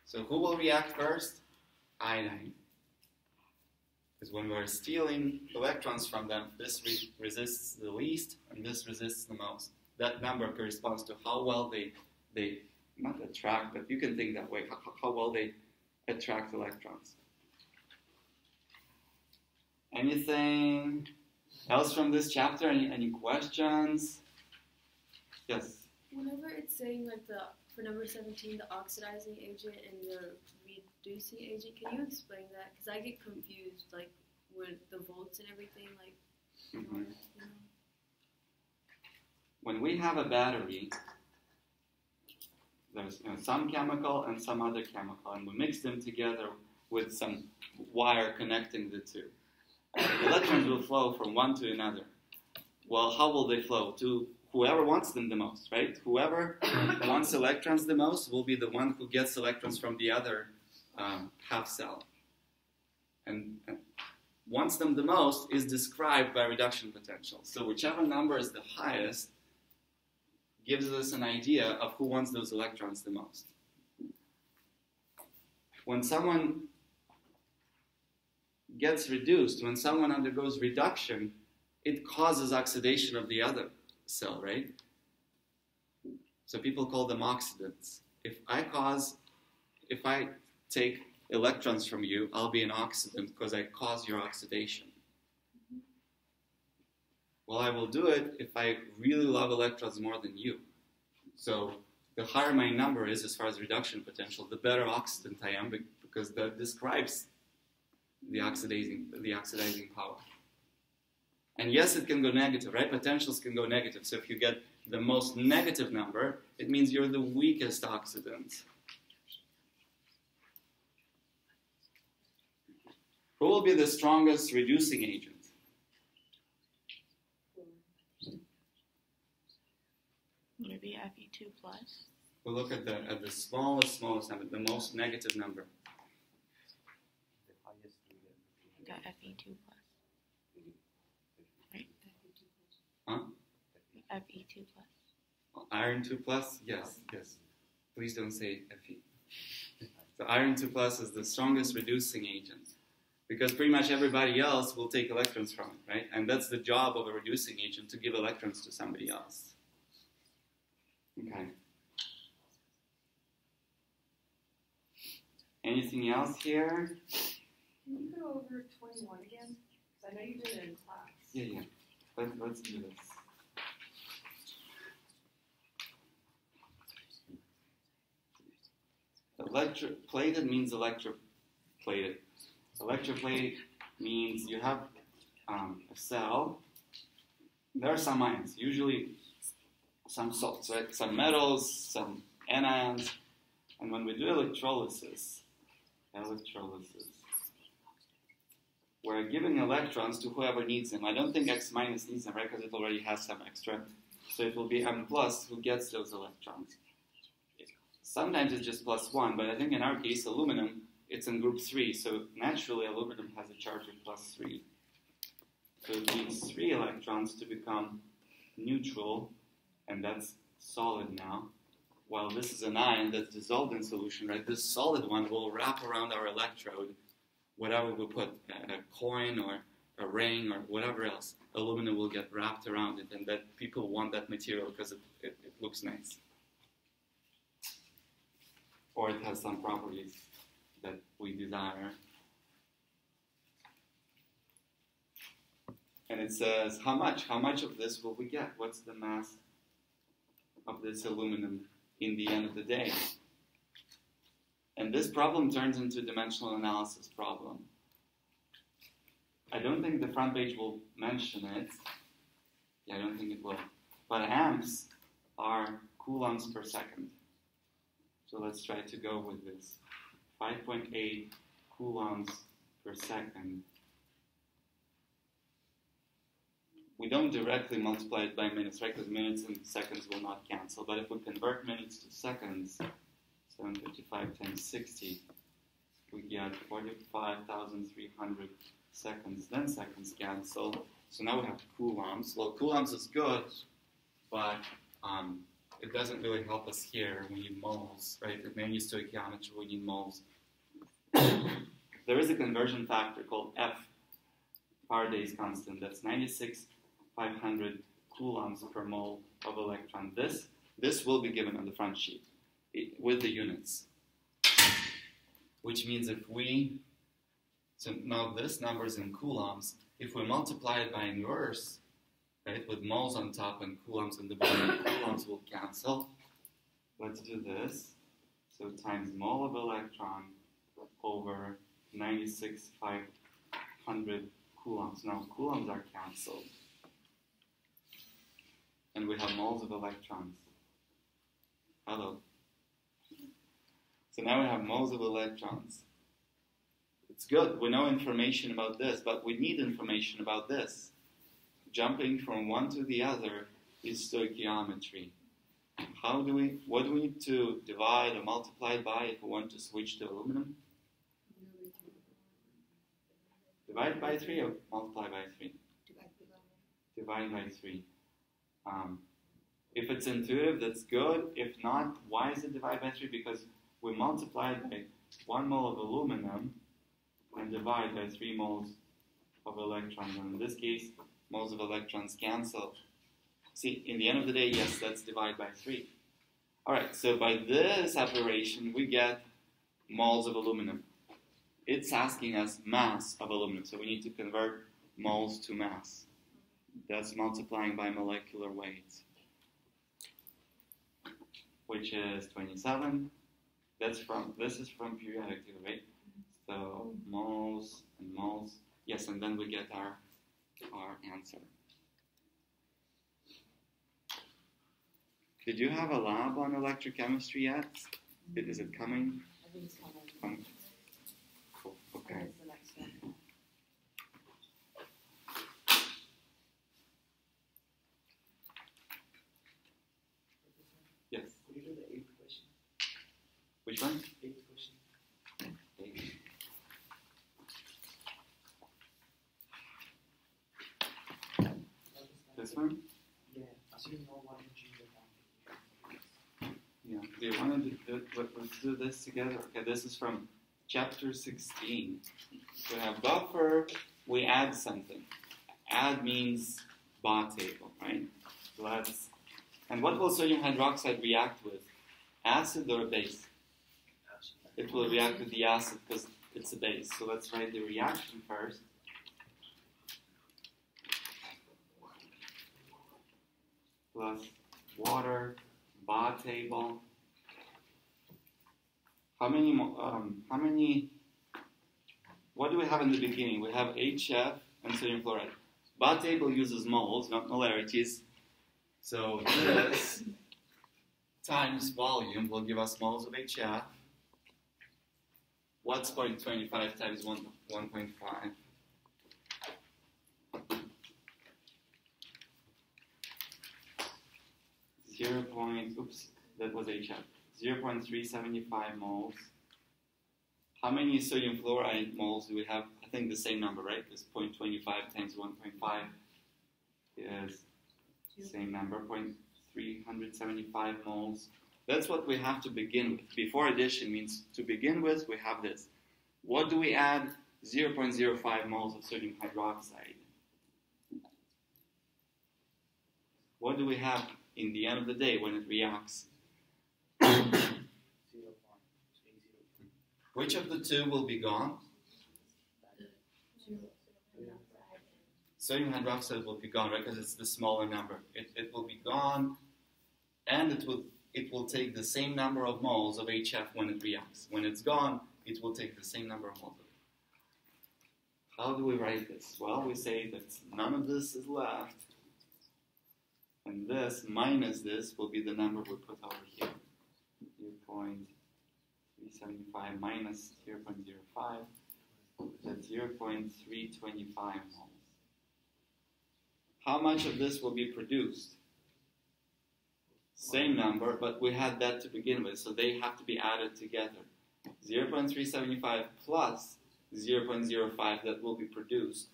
So who will react first? Iodine. Because when we're stealing electrons from them, this resists the least and this resists the most. That number corresponds to how well they not attract, but you can think that way, how well they attract electrons. Anything else from this chapter? Any questions? Yes? Whenever it's saying like for number 17, the oxidizing agent and the reducing agent, can you explain that? Because I get confused, like with the volts and everything, like, Mm-hmm. you know. When we have a battery, there's some chemical and some other chemical, and we mix them together with some wire connecting the two. Electrons will flow from one to another. Well, how will they flow? To whoever wants them the most, right? Whoever wants electrons the most will be the one who gets electrons from the other half cell. And wants them the most is described by reduction potential. So whichever number is the highest gives us an idea of who wants those electrons the most. When someone gets reduced, when someone undergoes reduction, it causes oxidation of the other cell, right? So people call them oxidants. If I take electrons from you, I'll be an oxidant because I cause your oxidation. Well, I will do it if I really love electrons more than you. So the higher my number is as far as reduction potential, the better oxidant I am, because that describes the oxidizing power. And yes, it can go negative, right? Potentials can go negative. So if you get the most negative number, it means you're the weakest oxidant. Who will be the strongest reducing agent? Maybe Fe2 plus. We'll look at the smallest number, the most negative number. Got Fe2 plus. Right? Huh? Fe2 plus. Iron 2 plus? Yes. Please don't say Fe. So iron 2 plus is the strongest reducing agent, because pretty much everybody else will take electrons from it, right? And that's the job of a reducing agent, to give electrons to somebody else. Okay. Anything else here? Can you go over 21 again? Because I know you did it in class. Yeah. Let's do this. Electroplated means electroplated. Electroplate means you have a cell. There are some ions, usually some salts, right? Some metals, some anions. And when we do electrolysis, we're giving electrons to whoever needs them. I don't think X minus needs them, right? Because it already has some extra. So it will be M plus who gets those electrons. Sometimes it's just plus 1, but I think in our case, aluminum, it's in group 3. So naturally, aluminum has a charge of plus 3. So it needs 3 electrons to become neutral, and that's solid now. While this is an ion that's dissolved in solution, right? This solid one will wrap around our electrode, whatever we put, a coin or a ring or whatever else. Aluminum will get wrapped around it, and that people want that material because it looks nice. Or it has some properties that we desire. And it says, how much? How much of this will we get? What's the mass of this aluminum in the end of the day? And this problem turns into a dimensional analysis problem. I don't think the front page will mention it. Yeah, I don't think it will. But amps are coulombs per second. So let's try to go with this. 5.8 coulombs per second. We don't directly multiply it by minutes, right? Because minutes and seconds will not cancel. But if we convert minutes to seconds, 755 times 60, we get 45,300 seconds. Then seconds cancel. So now we have coulombs. Well, coulombs is good, but it doesn't really help us here. We need moles, right? In any stoichiometry, we need moles. There is a conversion factor called F, Faraday's constant. That's 96,500 coulombs per mole of electron. This will be given on the front sheet with the units. Which means if we, so now this number is in coulombs, if we multiply it by inverse, right, with moles on top and coulombs in the bottom, coulombs will cancel. Let's do this. So times mole of electron over 96,500 coulombs. Now coulombs are cancelled. And we have moles of electrons. Hello. So now we have moles of electrons. It's good. We know information about this, but we need information about this. Jumping from one to the other is stoichiometry. What do we need to divide or multiply by if we want to switch to aluminum? Divide by 3 or multiply by 3? Divide by 3. If it's intuitive, that's good. If not, why is it divide by 3? Because we multiplied by 1 mole of aluminum and divide by 3 moles of electrons. And in this case, moles of electrons cancel. See, in the end of the day, yes, let's divide by 3. All right, so by this operation, we get moles of aluminum. It's asking us mass of aluminum, so we need to convert moles to mass. That's multiplying by molecular weight, which is 27. This is from periodic table, right? So moles and moles. Yes, and then we get our answer. Did you have a lab on electrochemistry yet? Is it coming? I think it's coming. Cool. Okay. That's the next one. Yes. Could you do the 8th question? Which one? 8th question. 8. This one? Yeah. Assuming no one change the time. Yeah. Do you want to do, let's do this together. Okay, this is from chapter 16. We have buffer, we add something. Add means bar table, right? And what will sodium hydroxide react with? Acid or a base? It will react with the acid because it's a base. So let's write the reaction first. Plus water, bar table. How many, what do we have in the beginning? We have HF and sodium chloride. Bar table uses moles, not molarities. So this times volume will give us moles of HF. What's 0.25 times 1.5? That was HF. 0.375 moles. How many sodium fluoride moles do we have? I think the same number, right? Because 0.25 times 1.5 is the same number, 0.375 moles. That's what we have to begin with. Before addition means to begin with, we have this. What do we add? 0.05 moles of sodium hydroxide. What do we have in the end of the day when it reacts? Which of the two will be gone? Sodium hydroxide will be gone, right? Because it's the smaller number. It will be gone, and it will take the same number of moles of HF when it reacts. When it's gone, it will take the same number of moles. How do we write this? Well, we say that none of this is left, and this minus this will be the number we put over here. 0.375 minus 0.05, that's 0.325 moles. How much of this will be produced? Same number, but we had that to begin with, so they have to be added together. 0.375 plus 0.05 that will be produced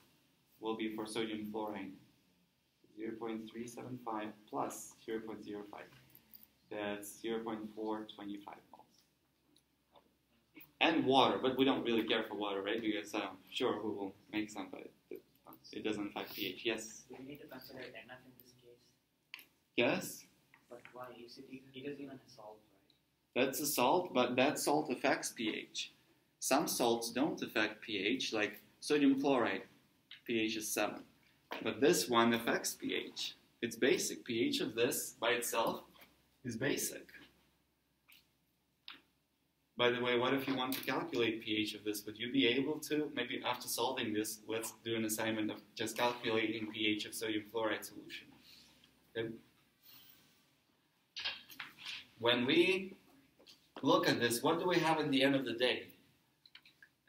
will be for sodium fluoride. 0.375 plus 0.05. That's 0.425 moles. And water, but we don't really care for water, right? Because I'm sure who will make some, but it doesn't affect pH. Yes? Do we need to consider NF in this case? Yes? But why? It is even a salt, right? That's a salt, but that salt affects pH. Some salts don't affect pH, like sodium chloride. pH is 7. But this one affects pH. It's basic. pH of this by itself is basic. By the way, what if you want to calculate pH of this? Would you be able to, maybe after solving this, let's do an assignment of just calculating pH of sodium fluoride solution. Okay. When we look at this, what do we have at the end of the day?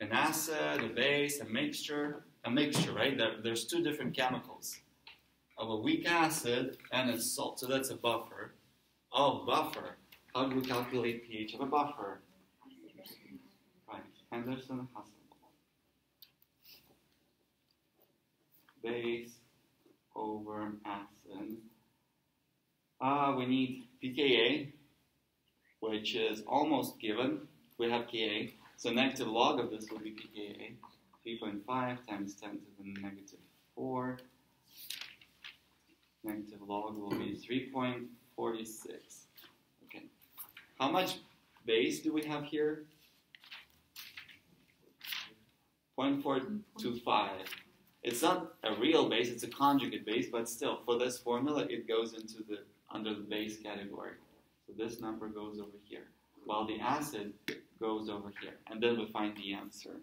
An acid, a base, a mixture, right? There's two different chemicals of a weak acid and a salt. So that's a buffer. Oh, buffer. How do we calculate pH of a buffer? Right, Henderson Hasselbalch. Base over acid. We need pKa, which is almost given. We have Ka. So negative log of this will be pKa. 3.5 times 10 to the negative 4. Negative log will be 3.46. Okay. How much base do we have here? 0.425. It's not a real base, it's a conjugate base, but still, for this formula, it goes into under the base category. So this number goes over here, while the acid goes over here. And then we find the answer.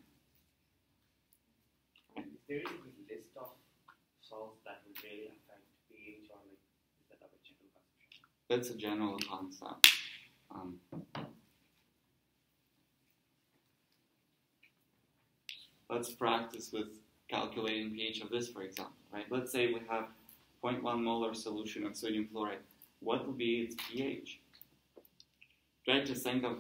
Is there a list of salts that will really affect pH, or like is that a general concept? That's a general concept. Let's practice with calculating pH of this, for example, right? Let's say we have 0.1 molar solution of sodium fluoride. What will be its pH? Try to think of,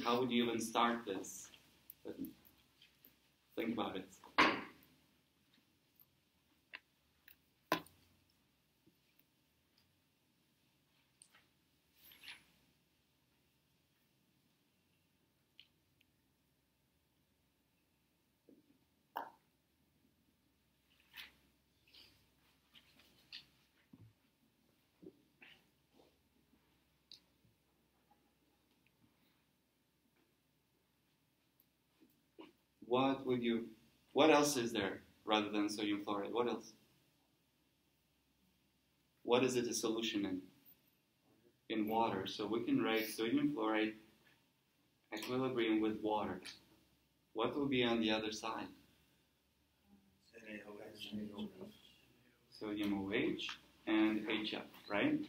how would you even start this? Think about it. What else is there rather than sodium fluoride? What else? What is it a solution in? In water. So we can write sodium fluoride equilibrium with water. What will be on the other side? Sodium OH and HF, right?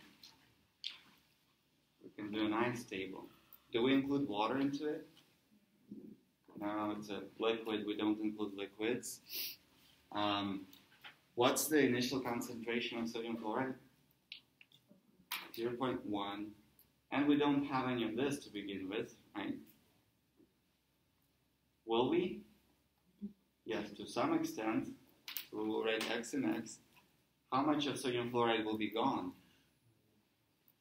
We can do an ice table. Do we include water into it? No, it's a liquid. We don't include liquids. What's the initial concentration of sodium fluoride? 0.1. And we don't have any of this to begin with, right? Will we? Yes, to some extent. So we will write X and X. How much of sodium fluoride will be gone?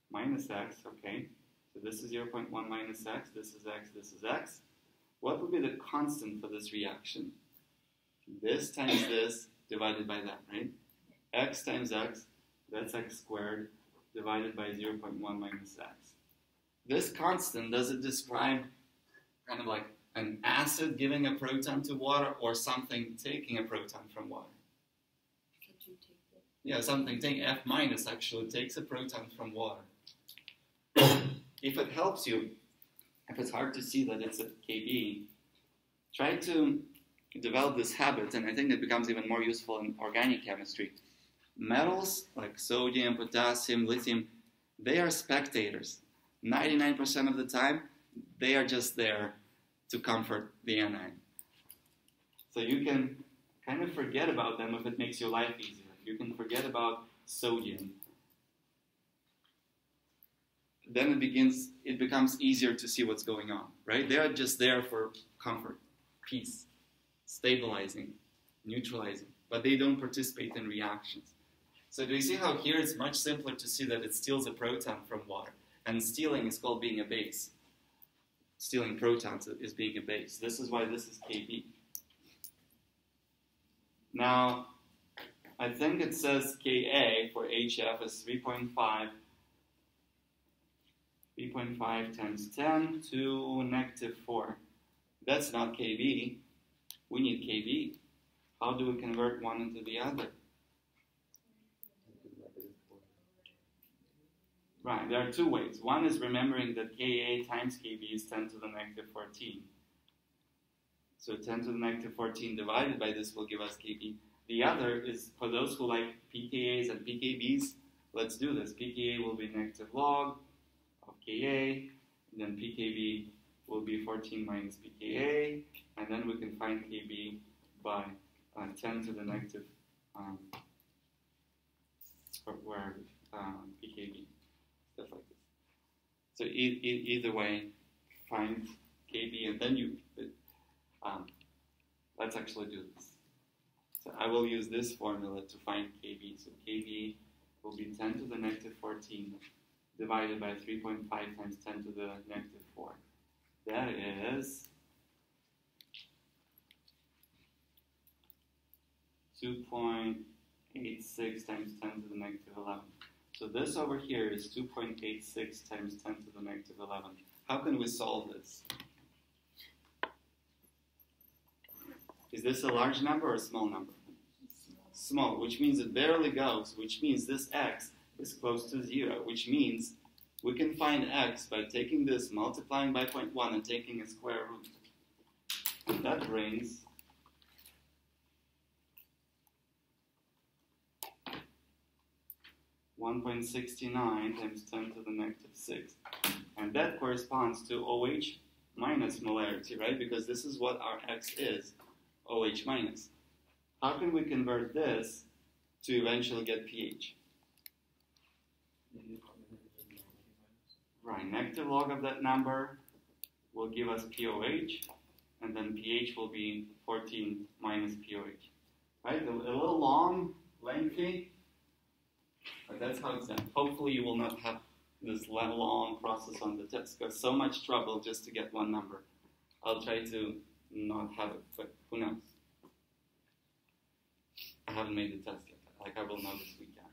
Minus X, okay. So this is 0.1 minus X, this is X, this is X. What would be the constant for this reaction? This times this divided by that, right? X times X, that's X squared, divided by 0.1 minus X. This constant, does it describe kind of like an acid giving a proton to water or something taking a proton from water? Yeah, something taking F minus actually takes a proton from water. If it helps you, if it's hard to see that it's a Kb, try to develop this habit, and I think it becomes even more useful in organic chemistry. Metals like sodium, potassium, lithium, they are spectators. 99% of the time, they are just there to comfort the anion. So you can kind of forget about them if it makes your life easier. You can forget about sodium. then it becomes easier to see what's going on, right? They are just there for comfort, peace, stabilizing, neutralizing, but they don't participate in reactions. So do you see how here it's much simpler to see that it steals a proton from water, and stealing is called being a base. Stealing protons is being a base. This is why this is Kb. Now, I think it says Ka for HF is 3.5 times 10 to negative 4. That's not Kb. We need Kb. How do we convert one into the other? Right, there are two ways. One is remembering that Ka times Kb is 10 to the negative 14. So 10 to the negative 14 divided by this will give us Kb. The other is, for those who like pKa's and pKb's, let's do this. pKa will be negative log of Ka, and then pKb will be 14 minus pKa, and then we can find Kb by 10 to the negative, pKb, stuff like this. So either way, find Kb, and then let's actually do this. So I will use this formula to find Kb. So Kb will be 10 to the negative 14 divided by 3.5 times 10 to the negative 4. That is 2.86 times 10 to the negative 11. So this over here is 2.86 times 10 to the negative 11. How can we solve this? Is this a large number or a small number? Small, which means it barely goes, which means this x is close to 0, which means we can find x by taking this, multiplying by 0.1, and taking a square root. And that brings (1.69 times 10 to the negative 6). And that corresponds to OH minus molarity, right? Because this is what our x is, OH minus. How can we convert this to eventually get pH? Right, negative log of that number will give us POH, and then pH will be 14 minus POH. Right, a little long, lengthy, but that's how it's done. Hopefully you will not have this long process on the test, because so much trouble just to get one number. I'll try to not have it, but who knows? I haven't made the test yet. Like, I will know this weekend.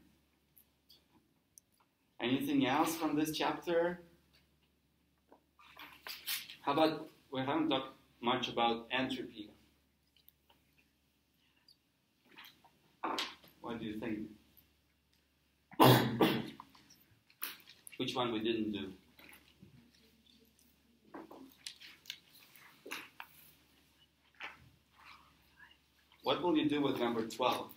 Anything else from this chapter? How about, we haven't talked much about entropy. What do you think? Which one we didn't do? What will you do with number 12?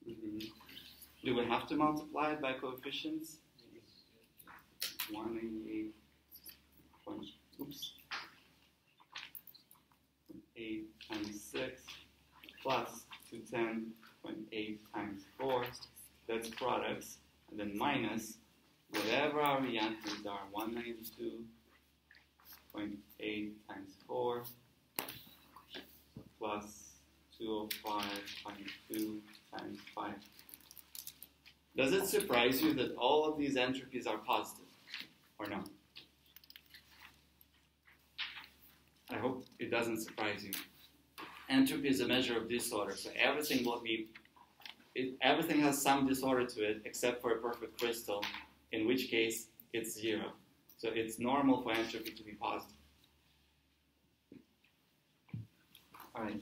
Mm-hmm. Do we have to multiply it by coefficients? 188. Oops. 8 times 6 plus 210.8 times 4. That's products. And then minus whatever our reactants are. 192.8 times 4 plus 205.2 times 5. Does it surprise you that all of these entropies are positive, or no? I hope it doesn't surprise you. Entropy is a measure of disorder, so everything will be, everything has some disorder to it except for a perfect crystal, in which case it's 0. So it's normal for entropy to be positive. All right.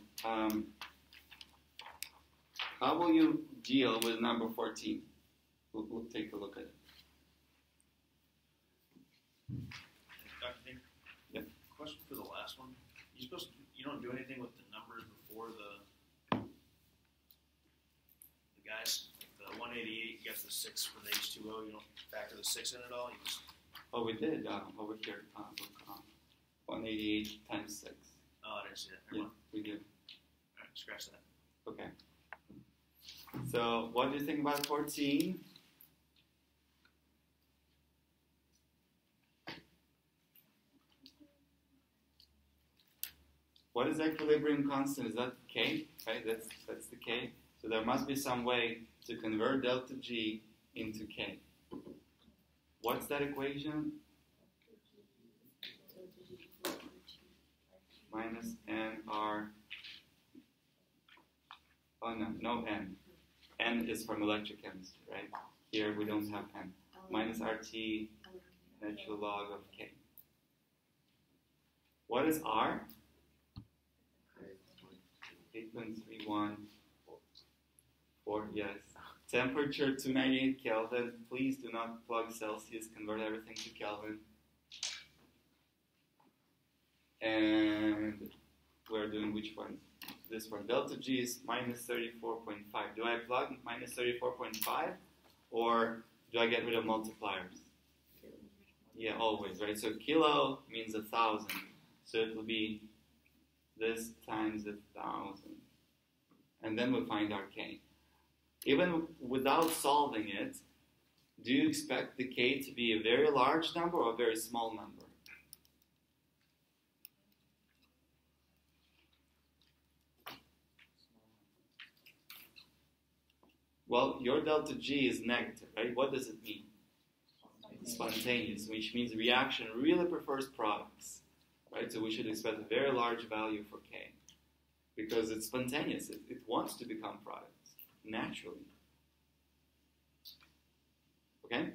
How will you deal with number 14? We'll take a look at it. Dr. Nick, yeah. Question for the last one. You don't do anything with the numbers before the guys, like the 188, you got the 6 for the H2O, you don't factor the 6 in at all? You just... Oh, we did over here. 188 times 6. Oh, I didn't see that. Yeah, we did. All right, scratch that. Okay. So what do you think about 14? What is the equilibrium constant? Is that K? Right, that's the K. So there must be some way to convert delta G into K. What's that equation? Minus NR. Oh no N. N is from electric chemistry, right? Here we don't have N. Minus RT natural log of K. What is R? 8.314, yes. Temperature 298 Kelvin. Please do not plug Celsius, convert everything to Kelvin. And we're doing which one? This one. Delta G is minus 34.5. Do I plug minus 34.5 or do I get rid of multipliers? Yeah, always, right? So kilo means 1,000. So it will be this times 1,000. And then we find our K. Even without solving it, do you expect the K to be a very large number or a very small number? Well, your delta G is negative, right? What does it mean? Spontaneous, which means reaction really prefers products, right? So we should expect a very large value for K because it's spontaneous. It wants to become products naturally. Okay?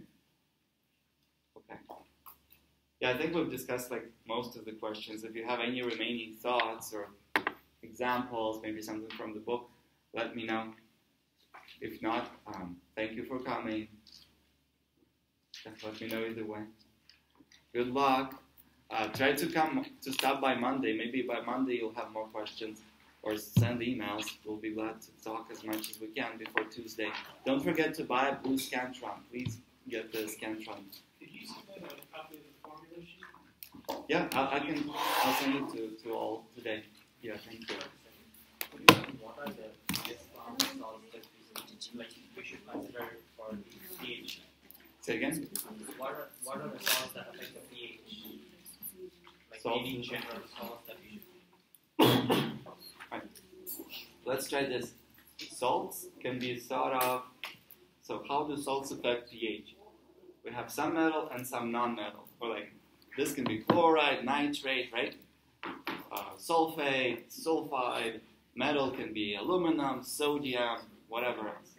Okay. Yeah, I think we've discussed like most of the questions. If you have any remaining thoughts or examples, maybe something from the book, let me know. If not, thank you for coming. Just let me know either way. Good luck. Try to stop by Monday. Maybe by Monday you'll have more questions or send emails. We'll be glad to talk as much as we can before Tuesday. Don't forget to buy a blue Scantron. Please get the Scantron. Did you send a copy of the formula sheet? Yeah, I'll send it to all today. Yeah, thank you. What are the salts that we should consider for the pH? Say again? What are the salts that affect the pH? Like Salts any and- general salts that we should. Right. Let's try this. Salts can be thought of. So how do salts affect pH? We have some metal and some non-metal. Or like this can be chloride, nitrate, right? Sulfate, sulfide. Metal can be aluminum, sodium, whatever else.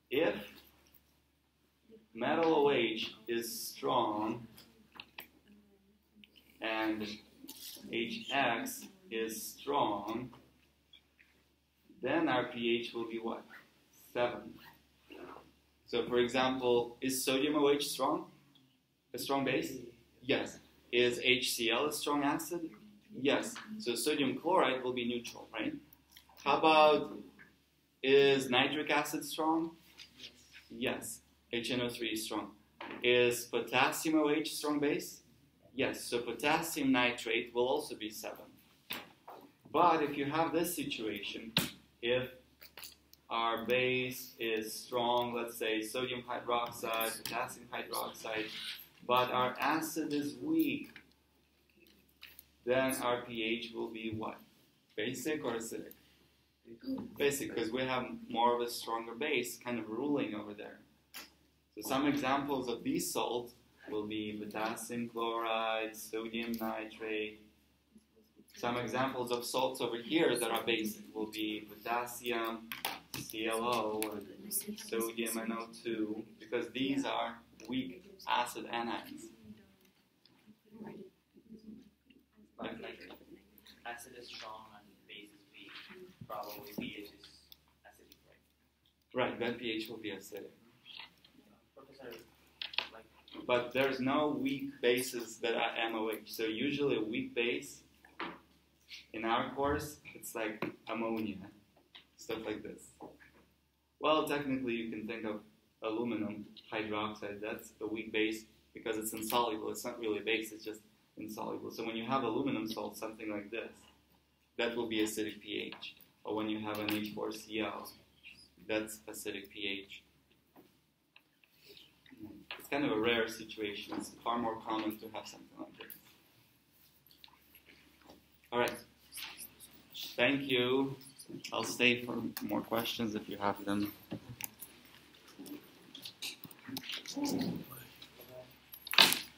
If metal OH is strong and HX is strong, then our pH will be what? 7. So for example, is sodium OH strong? A strong base? Yes. Is HCl a strong acid? Yes. So sodium chloride will be neutral, right? How about, is nitric acid strong? Yes. HNO3 is strong. Is potassium OH strong base? Yes. So potassium nitrate will also be 7. But if you have this situation, if our base is strong, let's say sodium hydroxide, potassium hydroxide, but our acid is weak, then our pH will be what? Basic or acidic? Basic, because we have more of a stronger base kind of ruling over there. So some examples of these salts will be potassium chloride, sodium nitrate. Some examples of salts over here that are basic will be potassium, ClO, or sodium NO2, because these are weak acid anions. Like acid is strong and base is weak. Probably pH is acidic, right? Right, then pH will be acidic. Professor, like But there's no weak bases that are MOH. So usually a weak base in our course, it's like ammonia, stuff like this. Well, technically you can think of aluminum hydroxide. That's a weak base because it's insoluble. It's not really a base. It's just insoluble. So when you have aluminum salt, something like this, that will be acidic pH. Or when you have an H4Cl, that's acidic pH. It's kind of a rare situation. It's far more common to have something like this. All right. Thank you. I'll stay for more questions if you have them.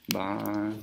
Bye.